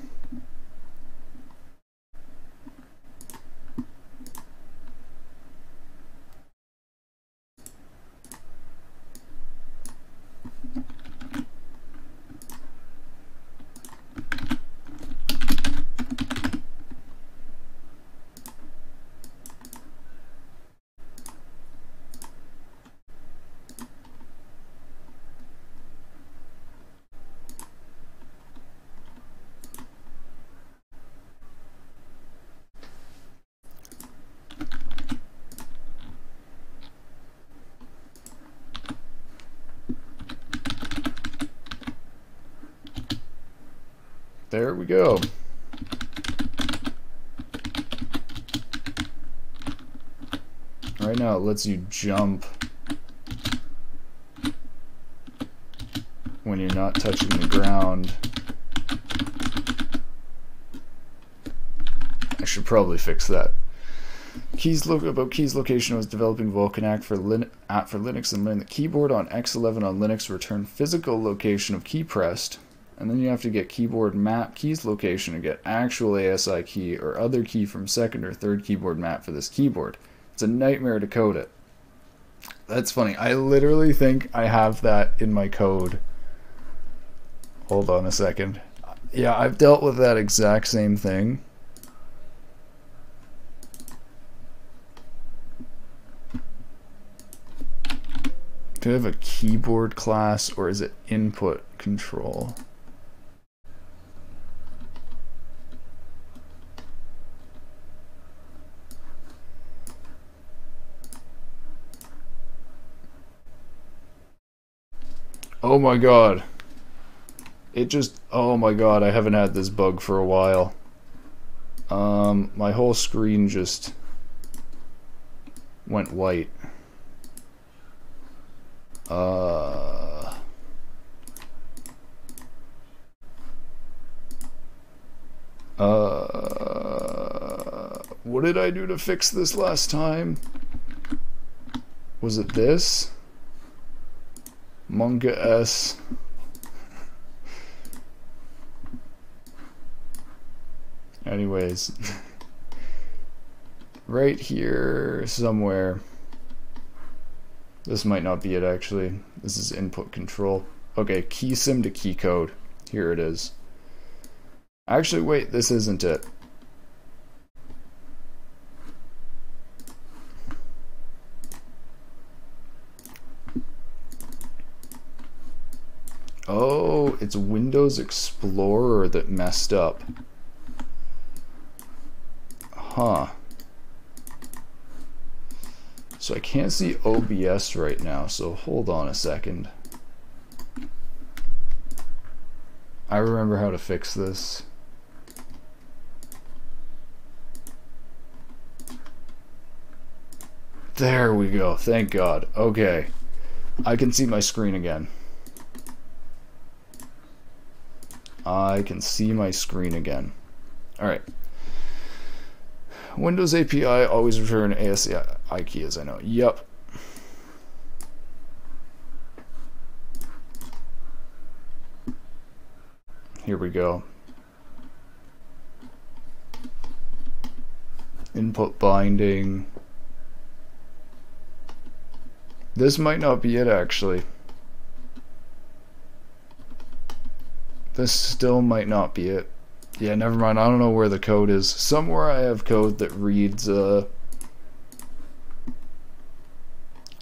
There we go. Right now it lets you jump when you're not touching the ground. I should probably fix that. About keys location. I was developing Vulkan app for Linux and learned that keyboard on X11 on Linux return physical location of key pressed. And then you have to get keyboard map keys location to get actual ASI key or other key from second or third keyboard map for this keyboard. It's a nightmare to code it. That's funny. I literally think I have that in my code. Hold on a second. Yeah, I've dealt with that exact same thing. Do I have a keyboard class or is it input control? Oh my god. It just, oh my god, I haven't had this bug for a while. My whole screen just went white. What did I do to fix this last time? Was it this? Monka S. Anyways. Right here somewhere. This might not be it actually. This is input control. Okay, key sim to key code. Here it is. Actually, wait, this isn't it. Oh, it's Windows Explorer that messed up. Huh. So I can't see OBS right now, so hold on a second. I remember how to fix this. There we go, thank God. Okay, I can see my screen again. I can see my screen again. Alright. Windows API always return ASI key as I know. Yup. Here we go. Input binding. This might not be it, actually. This still might not be it. Yeah, never mind. I don't know where the code is. Somewhere I have code that reads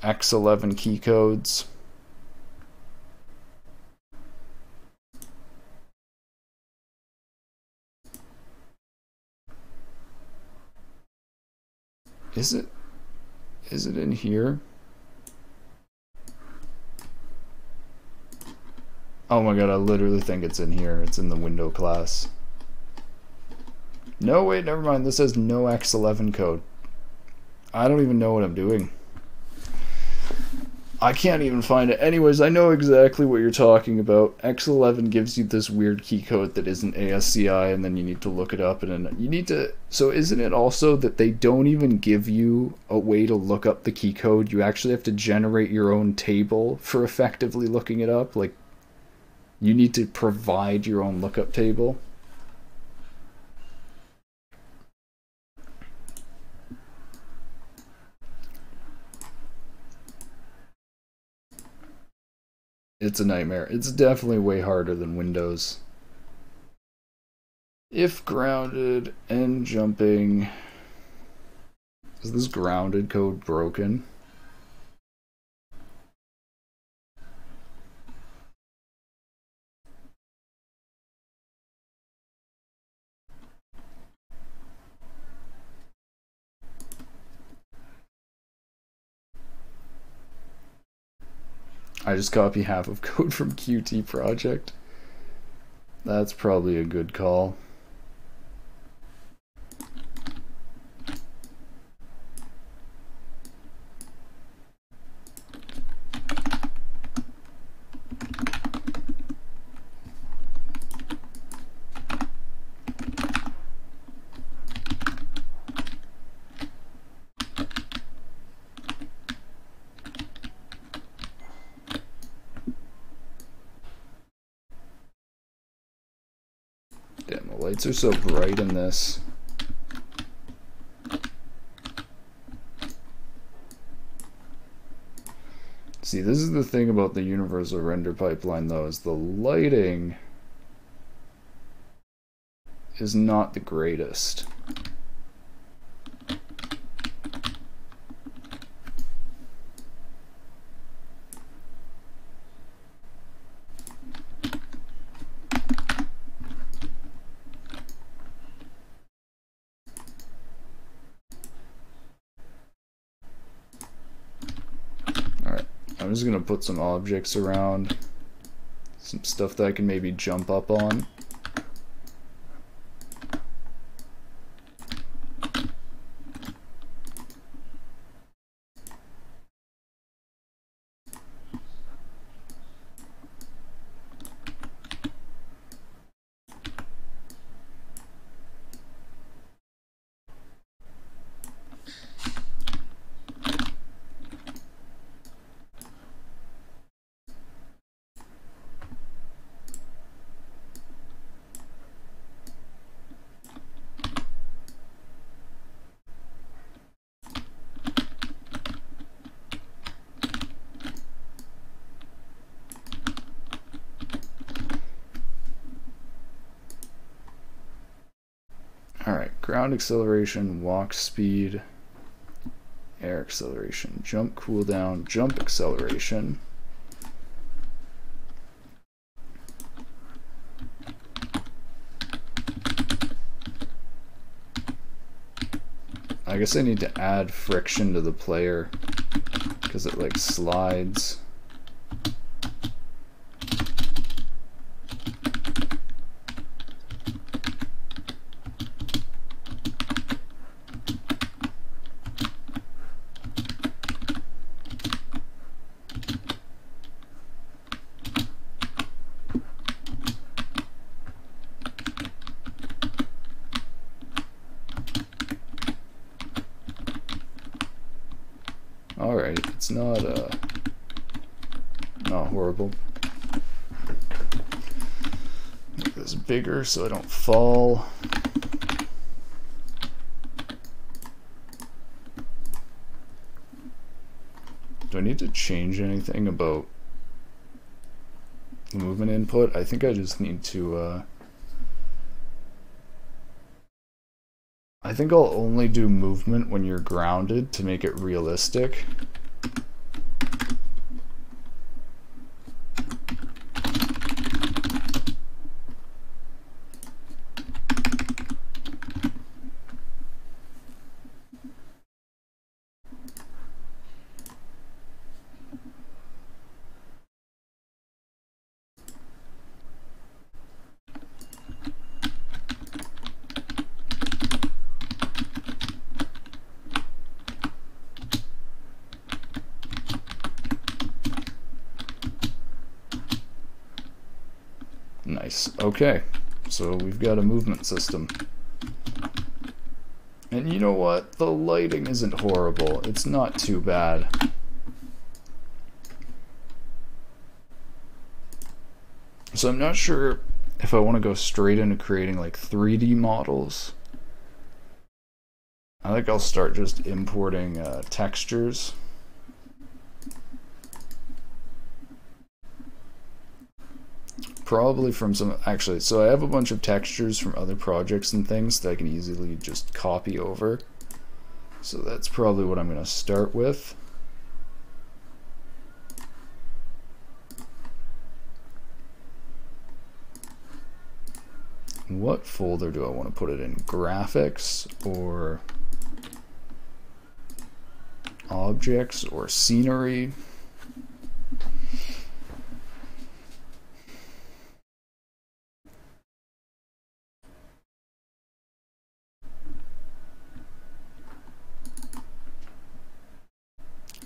X11 key codes. Is it in here? Oh my god, I literally think it's in here. It's in the window class. No, wait, never mind. This says no X11 code. I don't even know what I'm doing. I can't even find it. Anyways, I know exactly what you're talking about. X11 gives you this weird key code that isn't ASCII, and then you need to look it up, and then you need to... So isn't it also that they don't even give you a way to look up the key code? You actually have to generate your own table for effectively looking it up? Like, you need to provide your own lookup table? It's a nightmare. It's definitely way harder than Windows. If grounded and jumping. Is this grounded code broken? I just copy half of code from Qt project. That's probably a good call. Damn, the lights are so bright in this. See, this is the thing about the universal render pipeline, though, is the lighting is not the greatest. I'm just gonna put some objects around, some stuff that I can maybe jump up on. Alright, ground acceleration, walk speed, air acceleration, jump cooldown, jump acceleration. I guess I need to add friction to the player because it like slides. Alright, it's not horrible. make this bigger so I don't fall. Do I need to change anything about the movement input? I think I just need to, I think I'll only do movement when you're grounded to make it realistic. Nice. Okay, so we've got a movement system. And you know what? The lighting isn't horrible. It's not too bad. So I'm not sure if I want to go straight into creating like 3D models. I think I'll start just importing textures. Probably from some, actually, so I have a bunch of textures from other projects and things that I can easily just copy over. So that's probably what I'm going to start with. What folder do I want to put it in? Graphics or objects or scenery?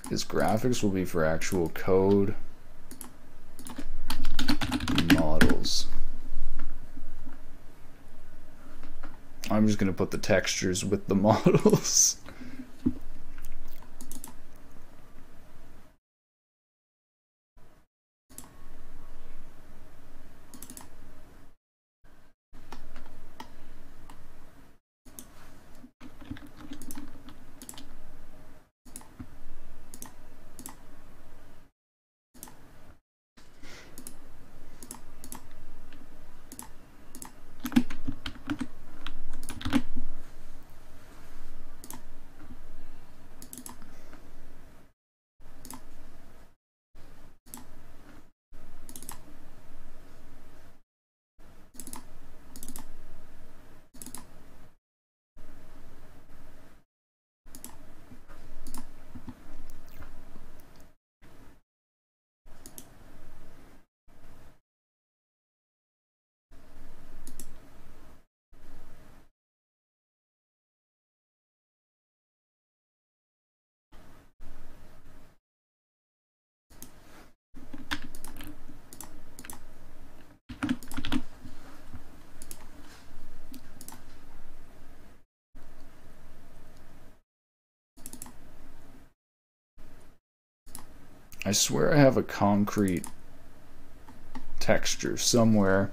Because graphics will be for actual code. Models. I'm just going to put the textures with the models. I swear I have a concrete texture somewhere.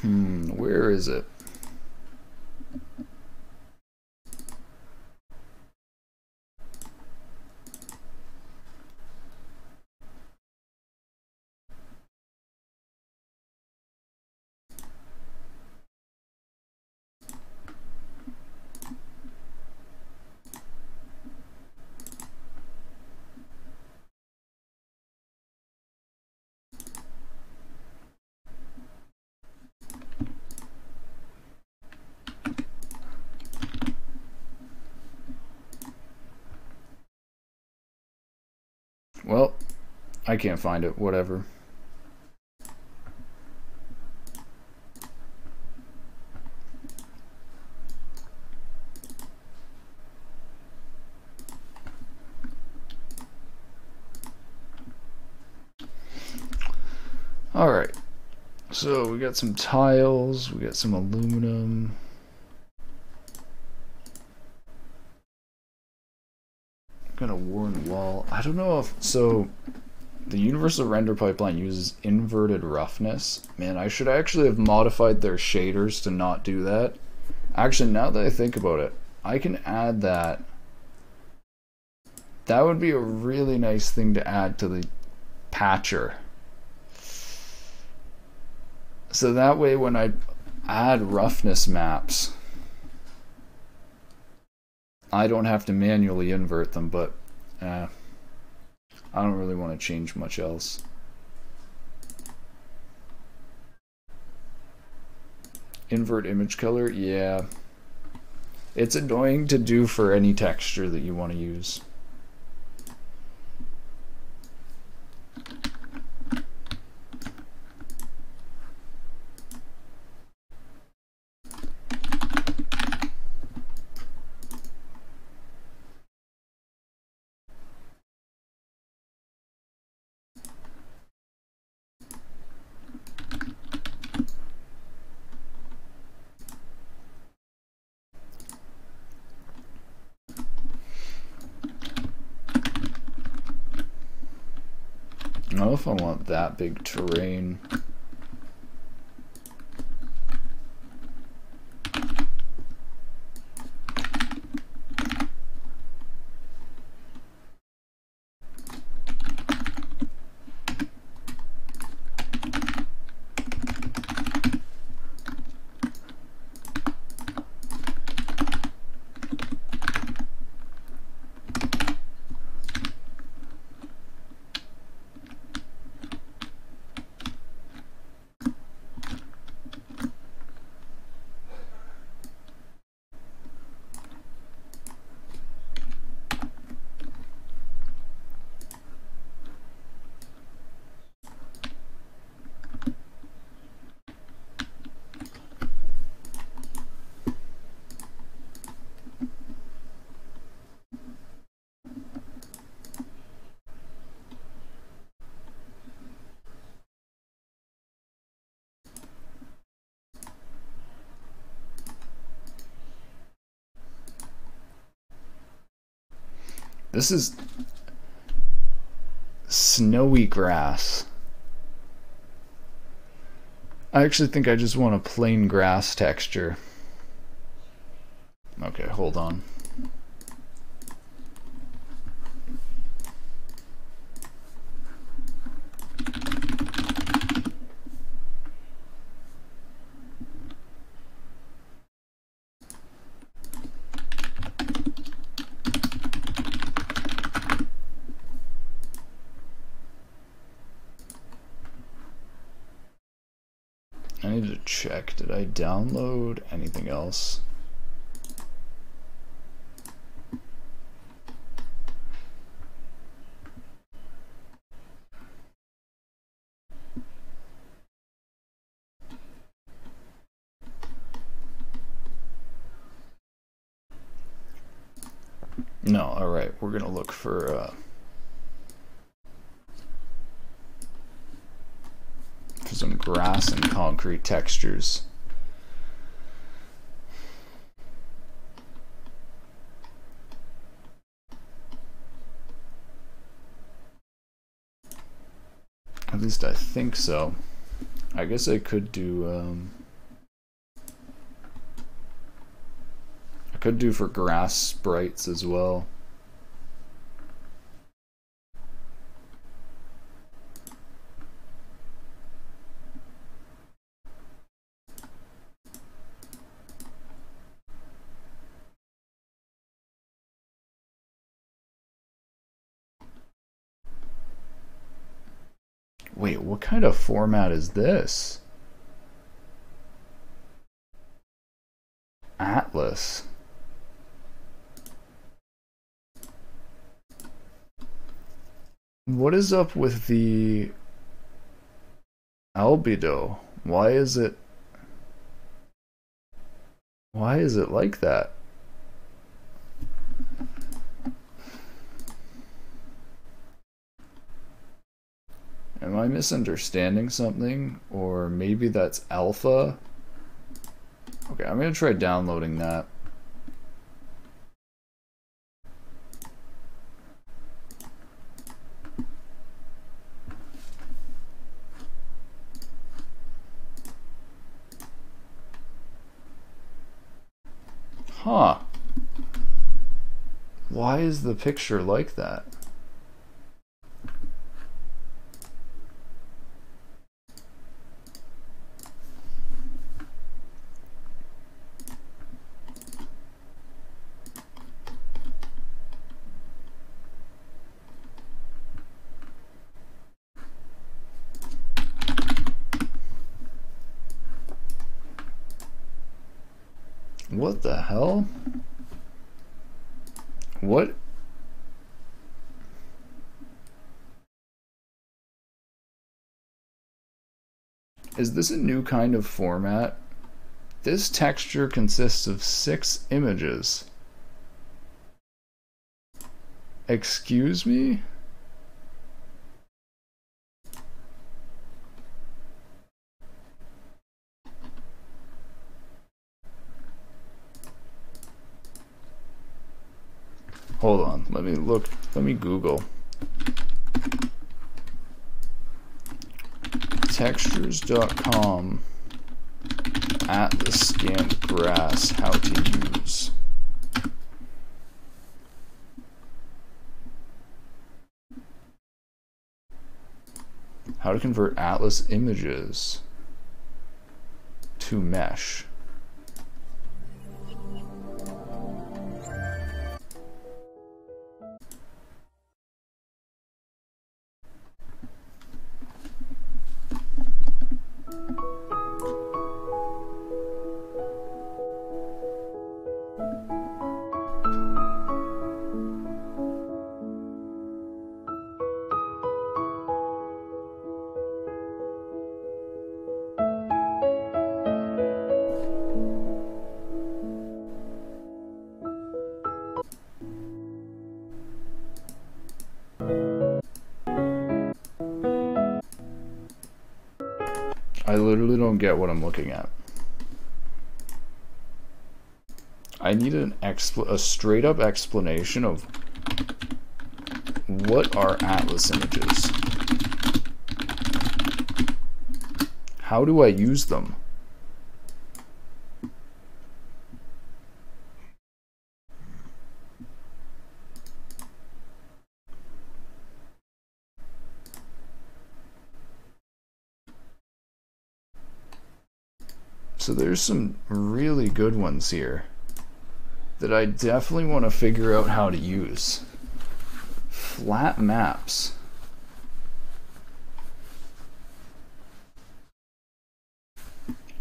Where is it? Well, I can't find it, whatever. Alright, so we got some tiles, we got some aluminum. Got a worn wall. I don't know if, so The universal render pipeline uses inverted roughness. Man, I should actually have modified their shaders to not do that. Actually, now that I think about it, I can add that. That would be a really nice thing to add to the patcher. So that way when I add roughness maps, I don't have to manually invert them, but I don't really want to change much else. Invert image color, yeah. It's annoying to do for any texture that you want to use. I don't know if I want that big terrain. This is snowy grass. I actually think I just want a plain grass texture. Okay, hold on. I need to check, did I download anything else? No, alright, we're gonna look for some grass and concrete textures. At least I think so. I guess I could do I could do for grass sprites as well. Wait, what kind of format is this? Atlas. What is up with the albedo? Why is it like that? Am I misunderstanding something? Or maybe that's alpha? Okay, I'm gonna try downloading that. Huh. Why is the picture like that? What the hell? What? Is this a new kind of format? This texture consists of 6 images. Excuse me? Hold on, let me look, let me Google. Textures.com Atlas scanned grass, how to use. How to convert Atlas images to mesh. I literally don't get what I'm looking at. I need a straight up explanation of what are Atlas images. How do I use them? So there's some really good ones here that I definitely want to figure out how to use. Flat maps.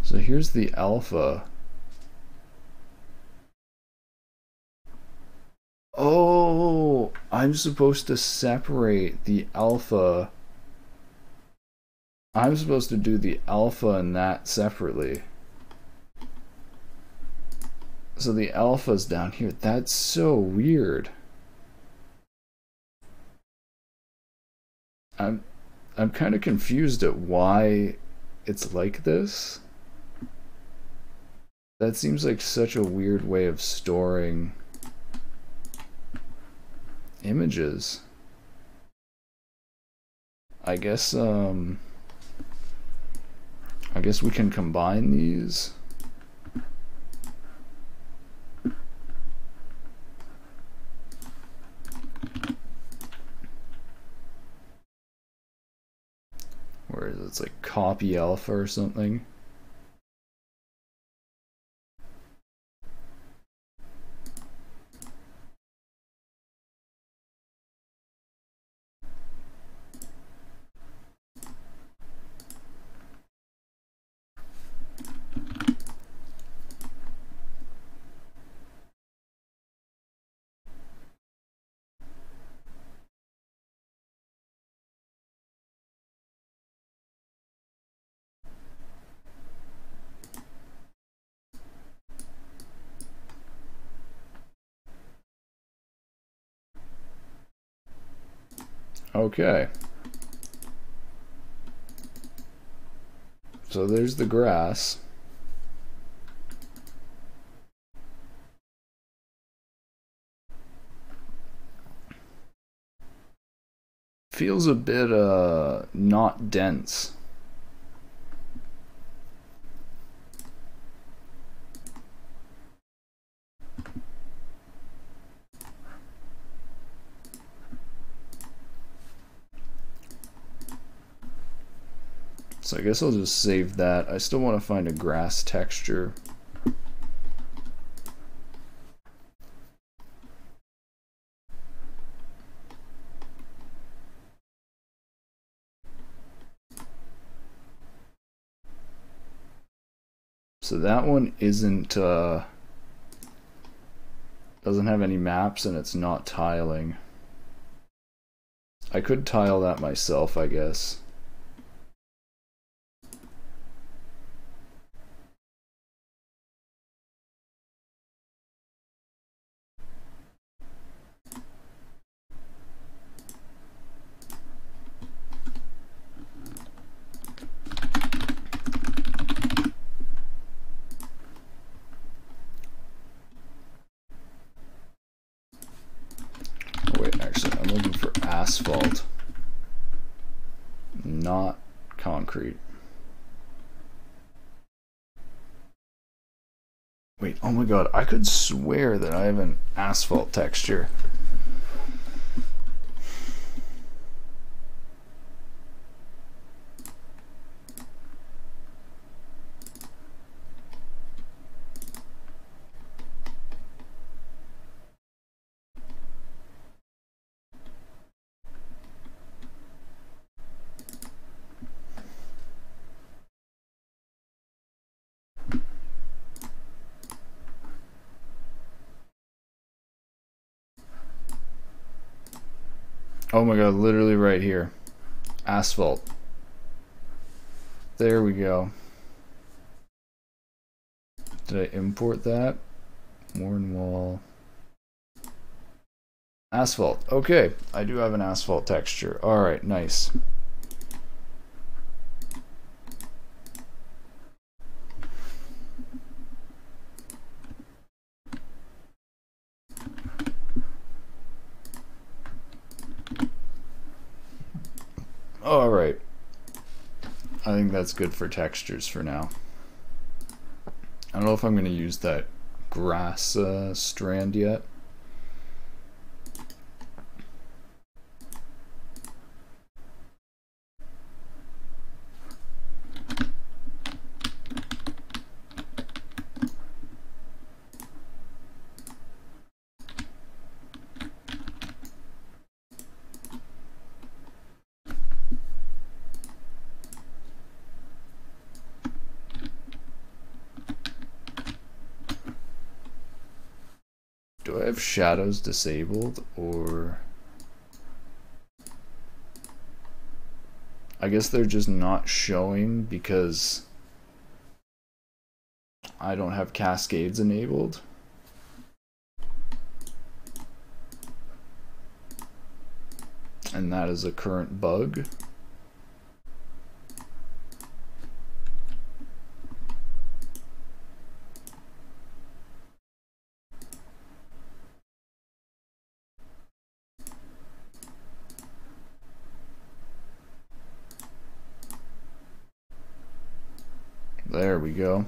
So here's the alpha. Oh, I'm supposed to separate the alpha. I'm supposed to do the alpha and that separately. So the alpha's down here. That's so weird. I'm kind of confused at why it's like this. That seems like such a weird way of storing images. I guess we can combine these. Where is it? It's like copy alpha or something. Okay. So there's the grass. Feels a bit not dense. So I guess I'll just save that. I still want to find a grass texture. So that one isn't, doesn't have any maps and it's not tiling. I could tile that myself, I guess. Wait, actually, I'm looking for asphalt, not concrete. Wait, oh my god, I could swear that I have an asphalt texture. Oh my god, literally right here. Asphalt. There we go. Did I import that? Worn wall. Asphalt. Okay, I do have an asphalt texture. Alright, nice. Alright. I think that's good for textures for now. I don't know if I'm going to use that grass strand yet. Do I have shadows disabled, or I guess they're just not showing because I don't have cascades enabled. And that is a current bug. There we go.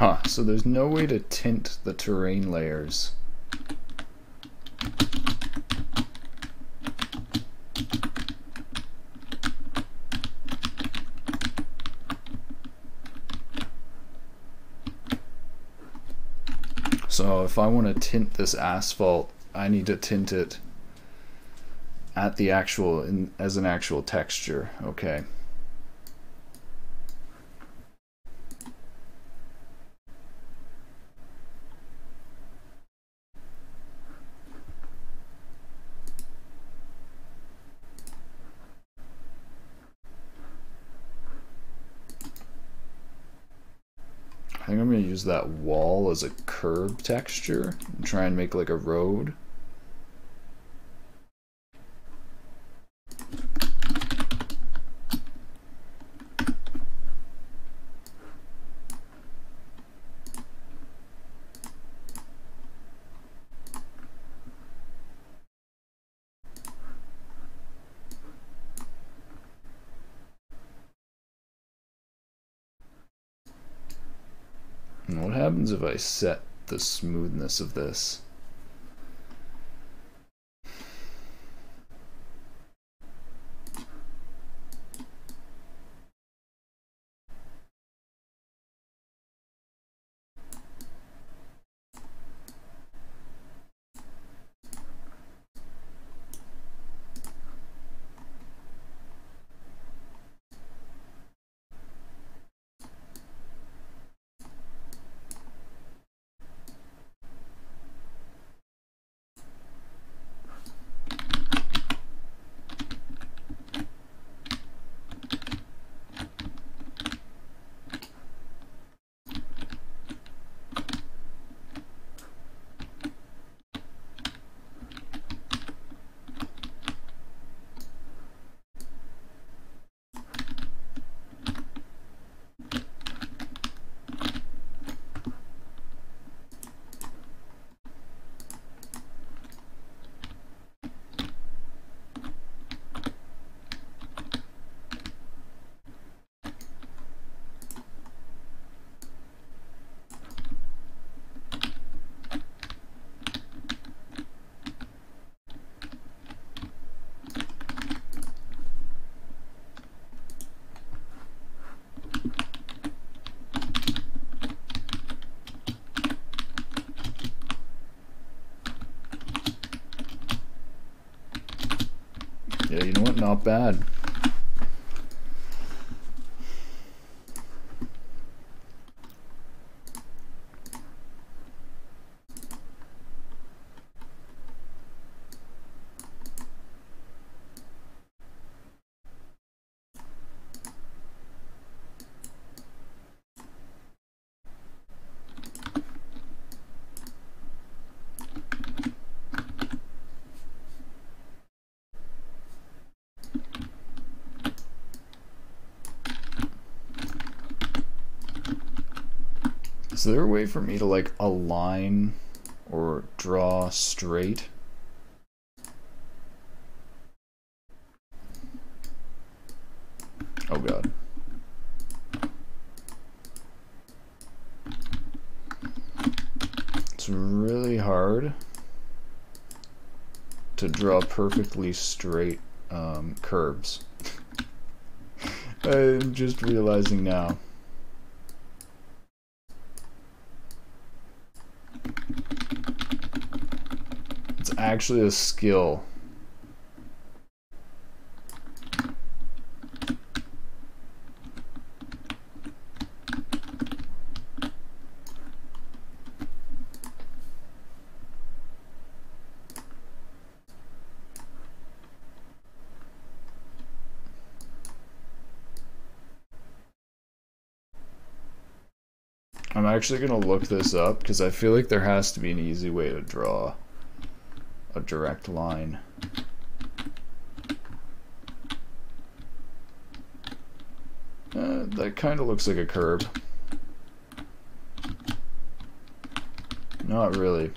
Huh, so there's no way to tint the terrain layers. So if I want to tint this asphalt, I need to tint it at the actual, as an actual texture. Okay. I think I'm going to use that wall as a curb texture and try and make like a road. And what happens if I set the smoothness of this? Yeah, you know what? Not bad. Is there a way for me to like align or draw straight? Oh god. It's really hard to draw perfectly straight curves. I'm just realizing now. It's actually a skill. I'm actually going to look this up because I feel like there has to be an easy way to draw a direct line. That kind of looks like a curve. Not really.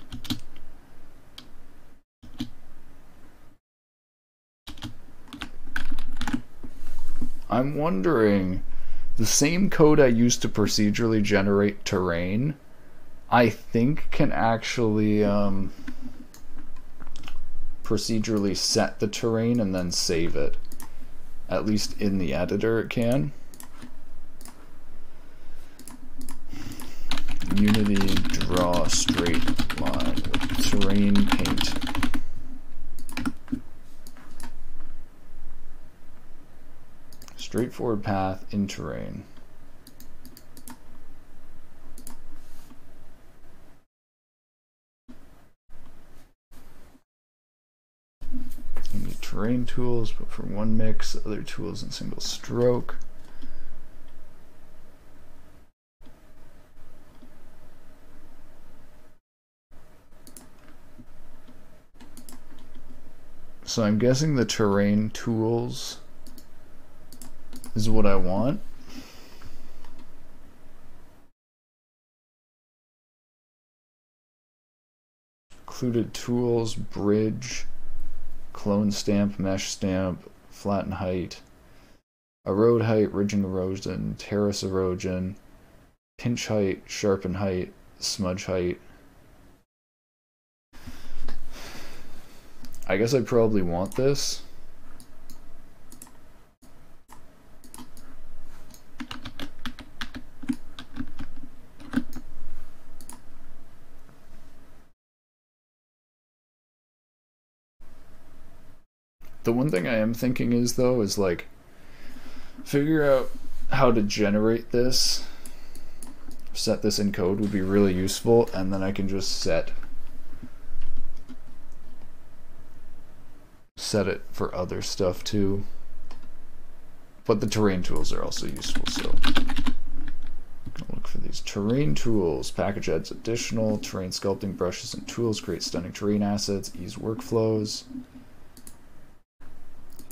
I'm wondering, the same code I used to procedurally generate terrain, I think can actually procedurally set the terrain and then save it. At least in the editor it can. Unity draw a straight line with terrain paint. Straightforward path in terrain. You need terrain tools, but for one mix, other tools in single stroke. So I'm guessing the terrain tools is what I want. Included tools, bridge, clone stamp, mesh stamp, flatten height, erode height, ridging erosion, terrace erosion, pinch height, sharpen height, smudge height. I guess I probably want this. The one thing I am thinking is, though, is like figure out how to generate this, set this in code would be really useful, and then I can just set it for other stuff too. But the terrain tools are also useful, so I'm gonna look for these terrain tools. Package adds additional terrain sculpting brushes and tools, create stunning terrain assets, ease workflows.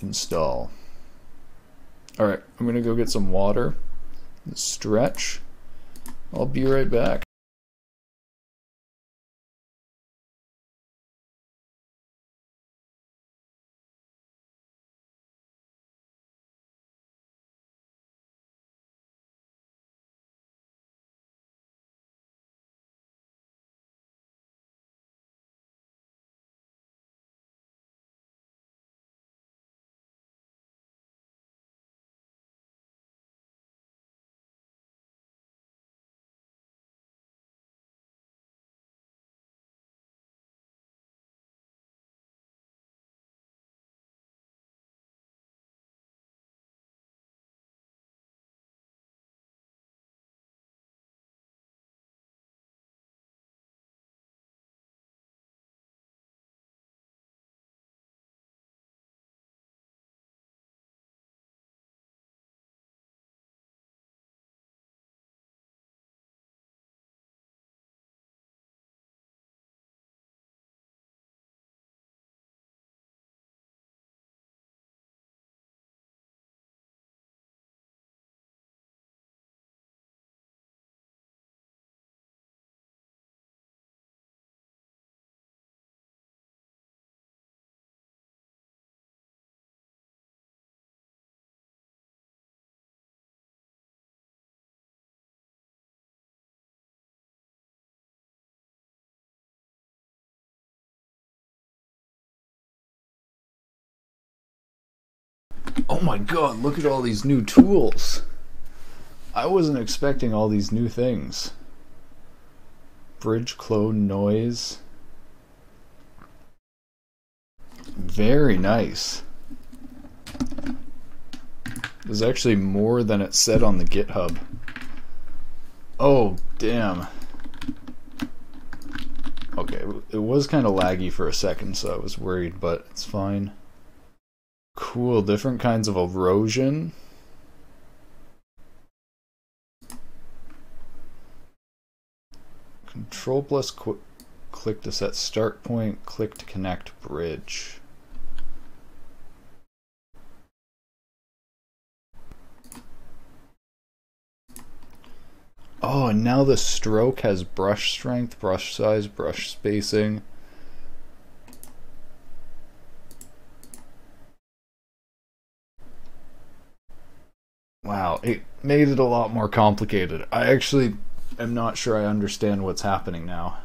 Install. Alright, I'm gonna go get some water, stretch. I'll be right back. Oh my god, look at all these new tools. I wasn't expecting all these new things. Bridge clone noise. Very nice. There's actually more than it said on the GitHub. Oh, damn. Okay, it was kind of laggy for a second, so I was worried, but it's fine. Cool, different kinds of erosion. Control plus click to set start point, click to connect bridge. Oh, and now the stroke has brush strength, brush size, brush spacing. Wow, it made it a lot more complicated. I actually am not sure I understand what's happening now.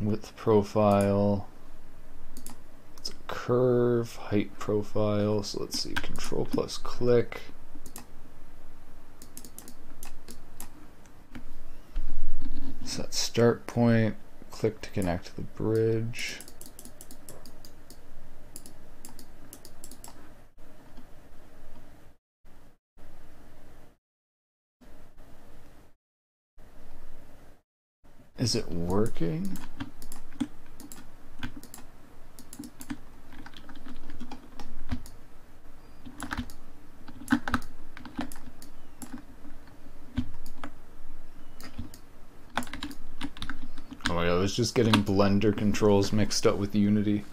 Width profile, it's a curve, height profile, so let's see, control plus click. Set start point, click to connect the bridge. Is it working? Oh my god, I was just getting Blender controls mixed up with Unity.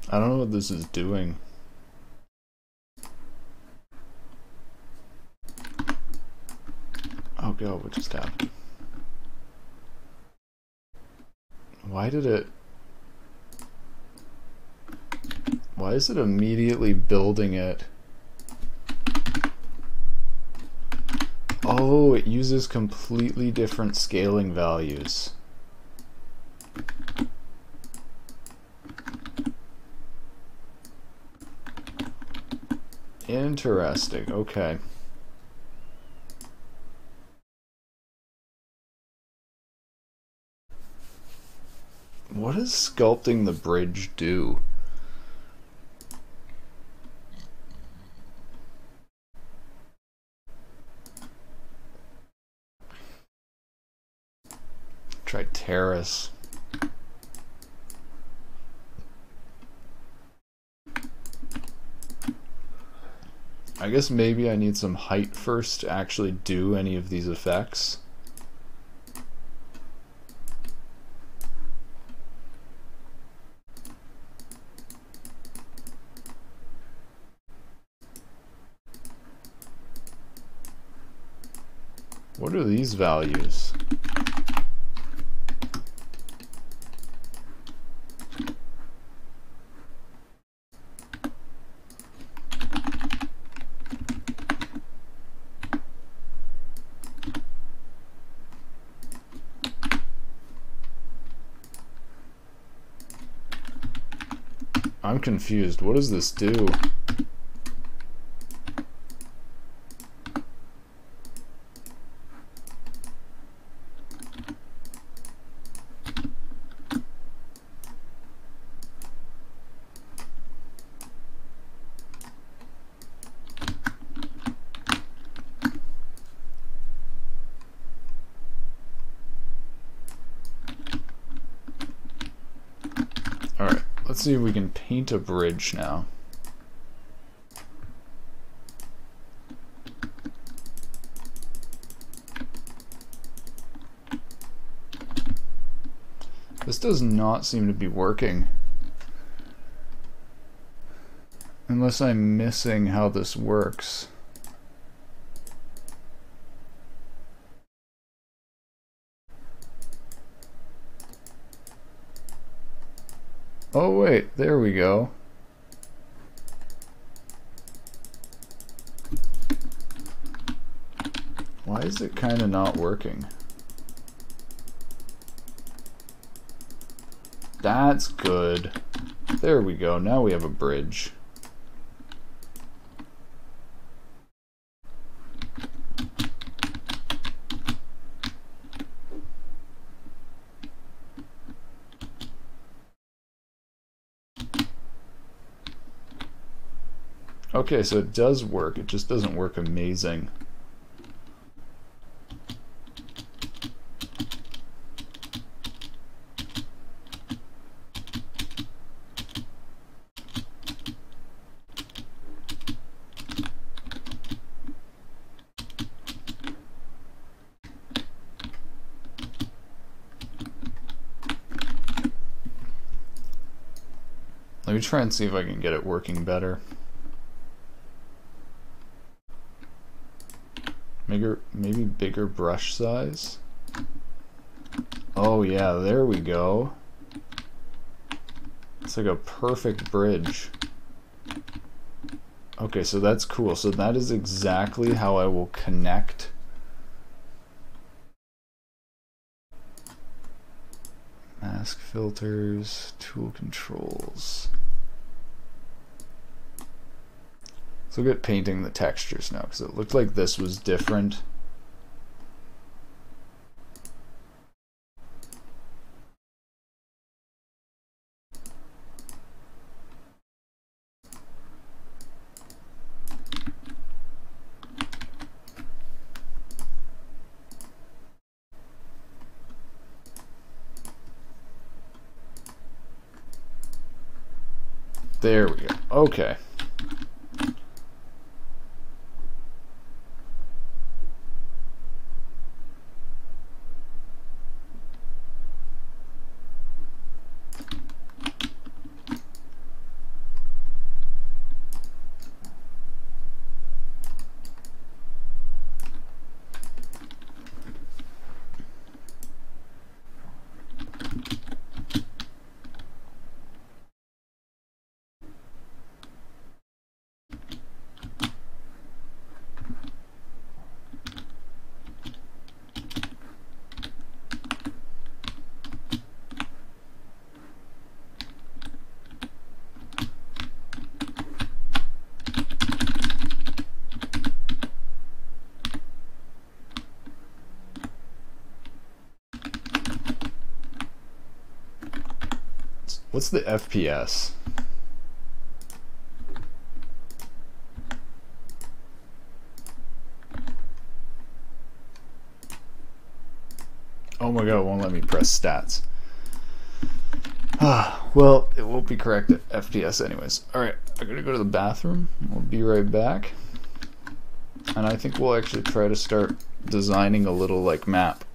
I don't know what this is doing. Oh god, what just happened? Why did it... Why is it immediately building it? Oh, it uses completely different scaling values. Interesting, okay. What does sculpting the bridge do? Try terrace. I guess maybe I need some height first to actually do any of these effects. What are these values? I'm confused. What does this do? Alright, let's see if we can paint a bridge now. This does not seem to be working. Unless I'm missing how this works. Oh wait, there we go. Why is it kind of not working? That's good. There we go, now we have a bridge. Okay, so it does work. It just doesn't work amazing. Let me try and see if I can get it working better. Maybe bigger brush size. Oh yeah, there we go. It's like a perfect bridge. Okay, so that's cool. So that is exactly how I will connect mask filters, tool controls. So look at painting the textures now, because it looked like this was different. There we go. Okay. What's the FPS? Oh my god, it won't let me press stats. Well, it won't be correct at FPS anyways. Alright, I'm gonna go to the bathroom. We'll be right back. And I think we'll actually try to start designing a little like map.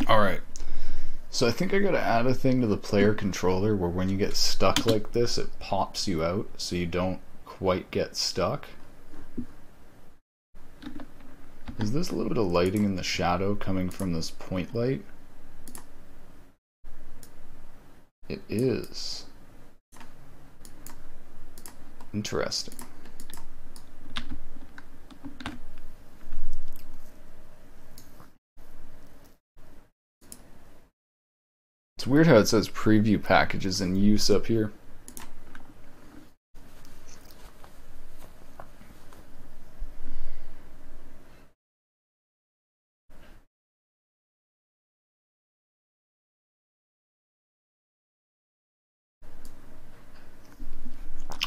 Alright, so I think I gotta add a thing to the player controller where when you get stuck like this, it pops you out so you don't quite get stuck. Is this a little bit of lighting in the shadow coming from this point light? It is. Interesting. It's weird how it says preview packages in use up here.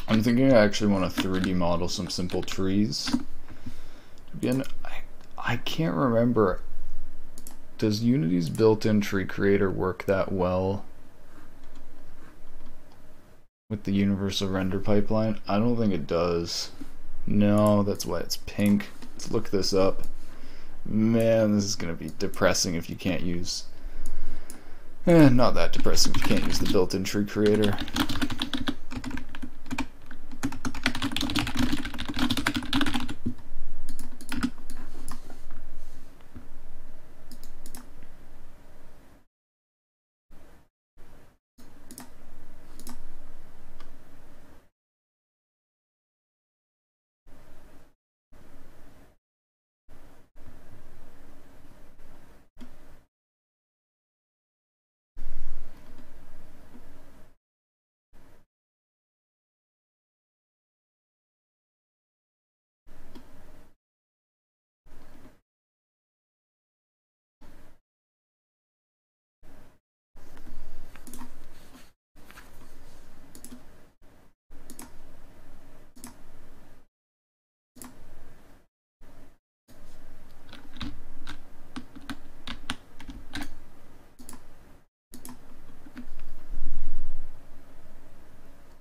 I'm thinking I actually want to 3D model some simple trees. Again, I can't remember. Does Unity's built-in tree creator work that well with the universal render pipeline? I don't think it does. No, that's why it's pink. Let's look this up. Man, this is going to be depressing if you can't use... not that depressing if you can't use the built-in tree creator.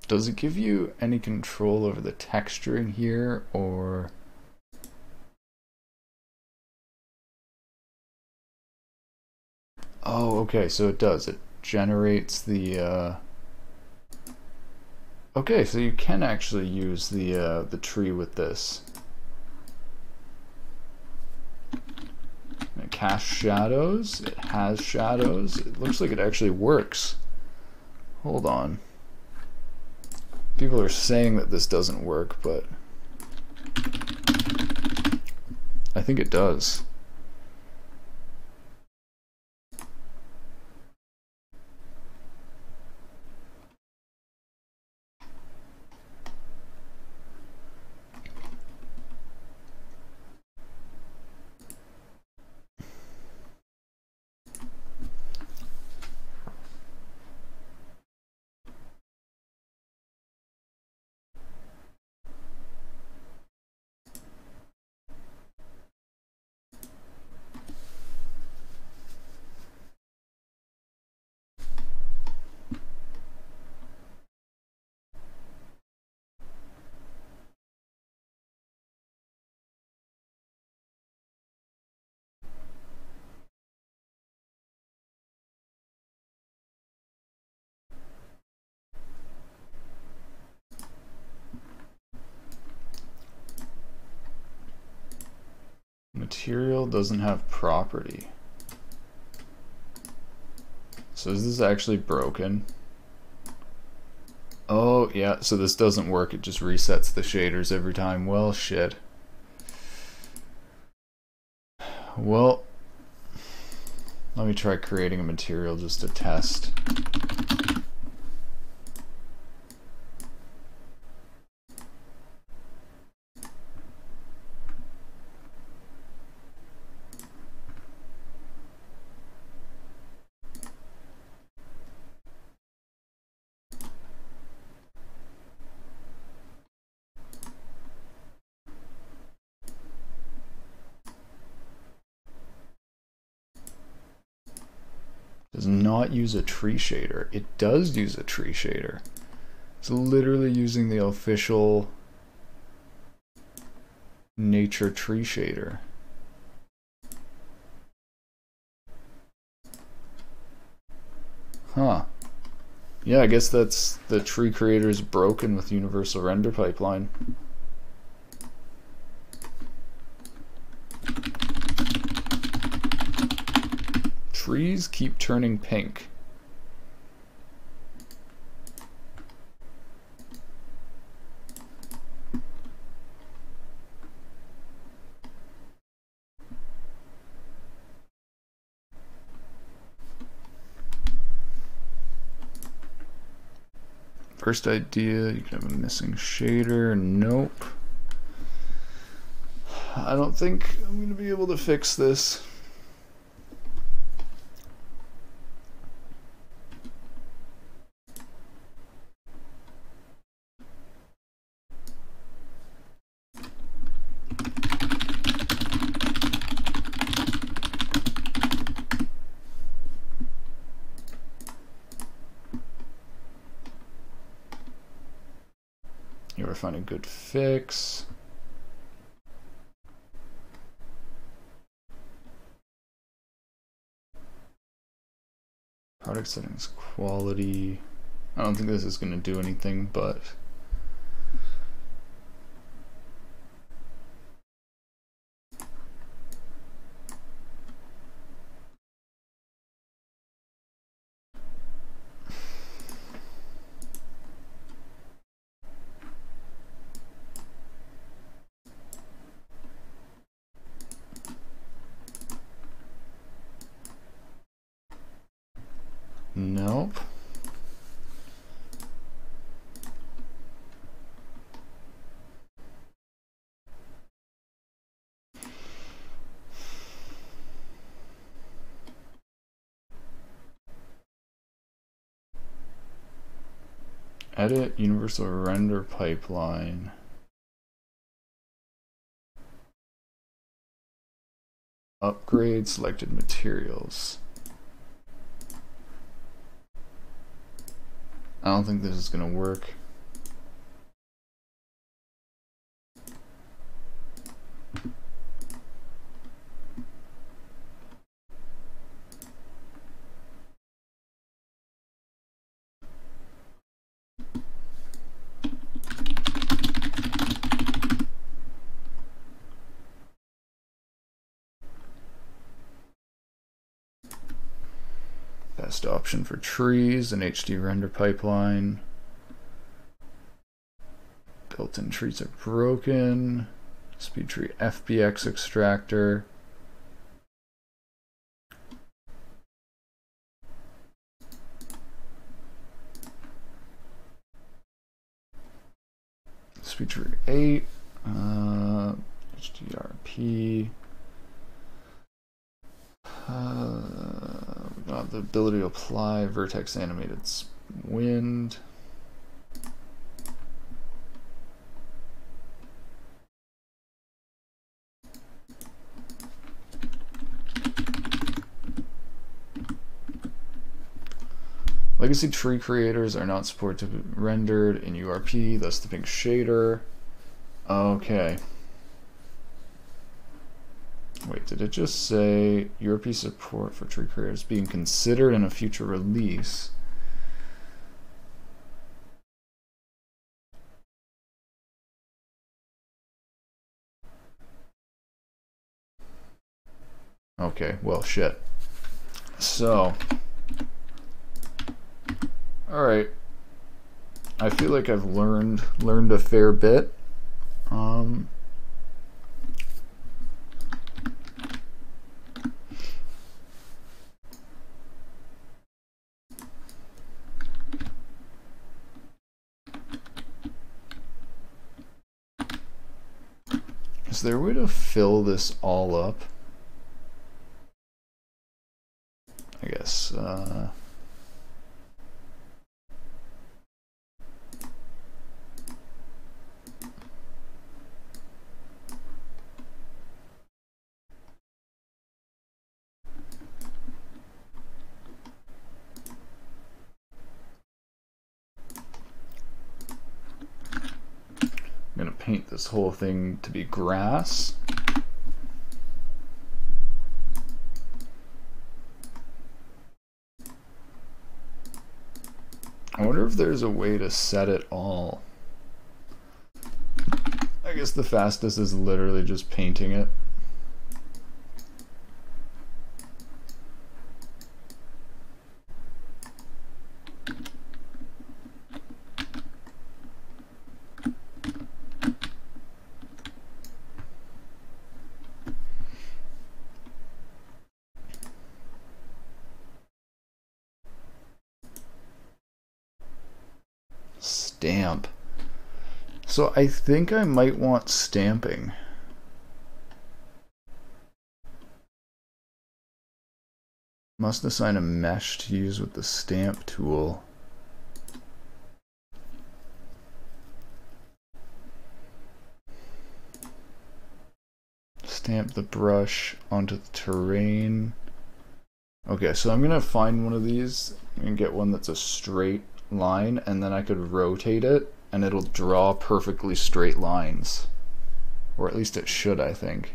Does it give you any control over the texturing here, or... Oh, okay, so it does. It generates the, Okay, so you can actually use the tree with this. It casts shadows. It has shadows. It looks like it actually works. Hold on. People are saying that this doesn't work, but I think it does. Material doesn't have property. So is this actually broken? Oh yeah, so this doesn't work, it just resets the shaders every time. Well, shit. Well, let me try creating a material just to test. Does not use a tree shader. It does use a tree shader. It's literally using the official nature tree shader. Huh. Yeah, I guess that's the tree creator's broken with Universal Render Pipeline. Trees keep turning pink. First idea, you can have a missing shader. Nope. I don't think I'm going to be able to fix this. You ever find a good fix? Product settings, quality. I don't think this is going to do anything, but nope. Edit Universal Render Pipeline. Upgrade selected materials. I don't think this is going to work. Best option for trees, an HD render pipeline. Built-in trees are broken. Speed tree FBX extractor. Speed tree 8. HDRP. We got the ability to apply vertex animated wind. Legacy tree creators are not supported to be rendered in URP, thus the pink shader. Okay. Wait, did it just say URP support for tree creators being considered in a future release? Okay, well, shit. So, alright. I feel like I've learned a fair bit. Is there a way to fill this all up? I guess, I'm gonna paint this whole thing to be grass. I wonder if there's a way to set it all. I guess the fastest is literally just painting it. Stamp. So I think I might want stamping. Must assign a mesh to use with the stamp tool. Stamp the brush onto the terrain. Okay, so I'm gonna find one of these and get one that's a straight line, and then I could rotate it and it'll draw perfectly straight lines. Or at least it should, I think.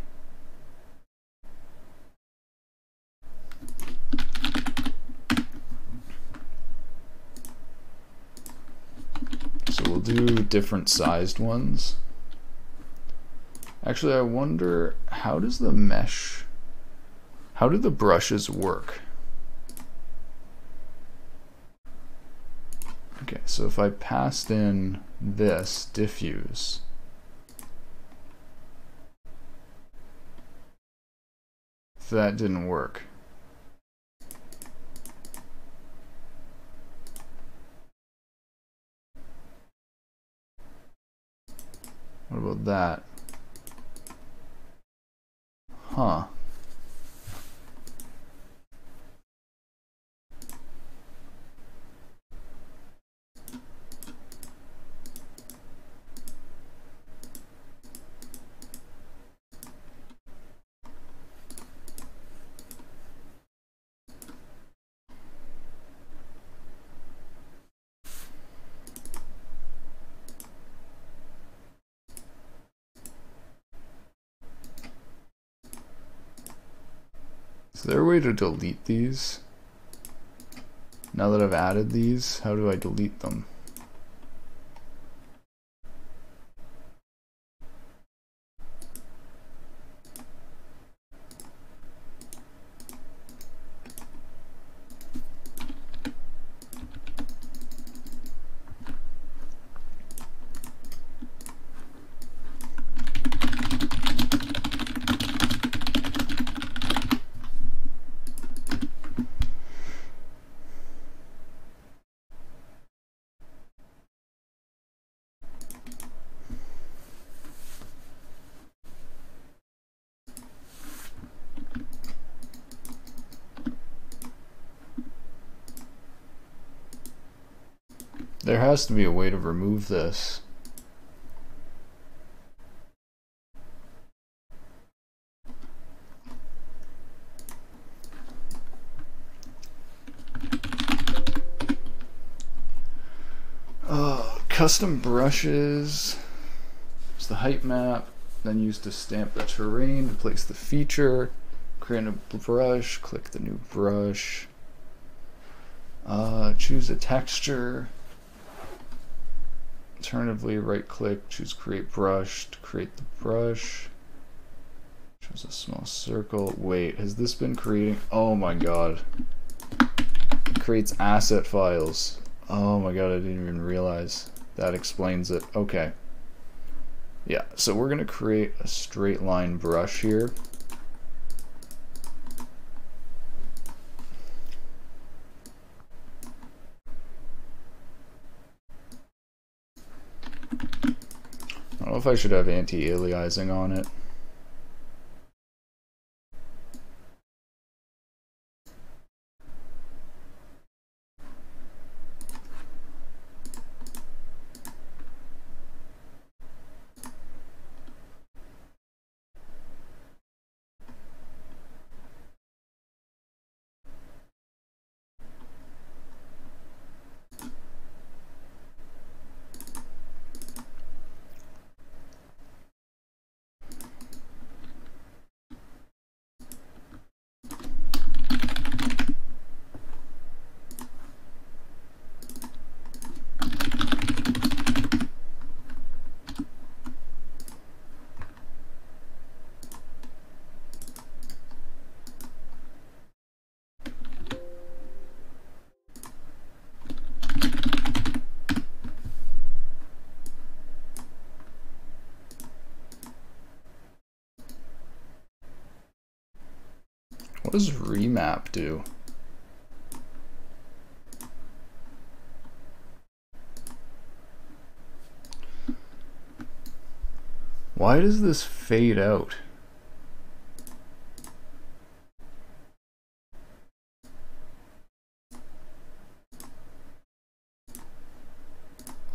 So we'll do different sized ones. Actually, I wonder, how does the mesh, how do the brushes work? Okay, so if I passed in this diffuse, that didn't work. What about that? Huh. Is there a way to delete these? Now that I've added these, how do I delete them? There has to be a way to remove this. Custom brushes. It's the height map, then use to stamp the terrain to place the feature. Create a brush, click the new brush. Choose a texture. Alternatively, right click, choose create brush to create the brush. Choose a small circle. Wait, has this been creating? Oh my god. It creates asset files. Oh my god, I didn't even realize. That explains it. Okay. Yeah, so we're gonna create a straight line brush here. I don't know if I should have anti-aliasing on it. What does remap do? Why does this fade out?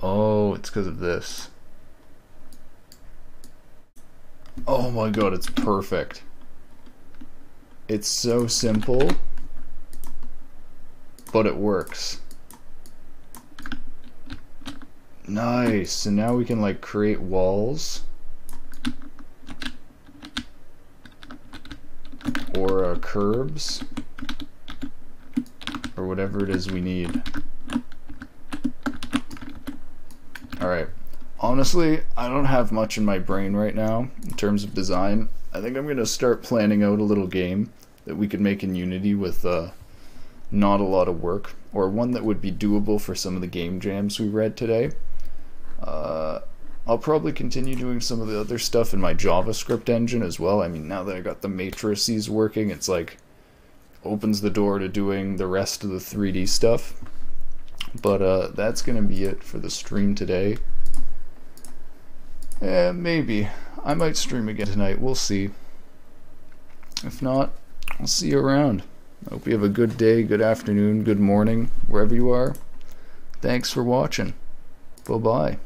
Oh, it's because of this. Oh my god, it's perfect. It's so simple, but it works. Nice. And now we can like create walls or curbs or whatever it is we need. Alright, honestly, I don't have much in my brain right now in terms of design. I think I'm going to start planning out a little game that we could make in Unity with not a lot of work, or one that would be doable for some of the game jams we read today. I'll probably continue doing some of the other stuff in my JavaScript engine as well. I mean, now that I got the matrices working, it's like opens the door to doing the rest of the 3D stuff. But that's gonna be it for the stream today. Maybe I might stream again tonight, we'll see. If not, I'll see you around. I hope you have a good day, good afternoon, good morning, wherever you are. Thanks for watching. Bye bye.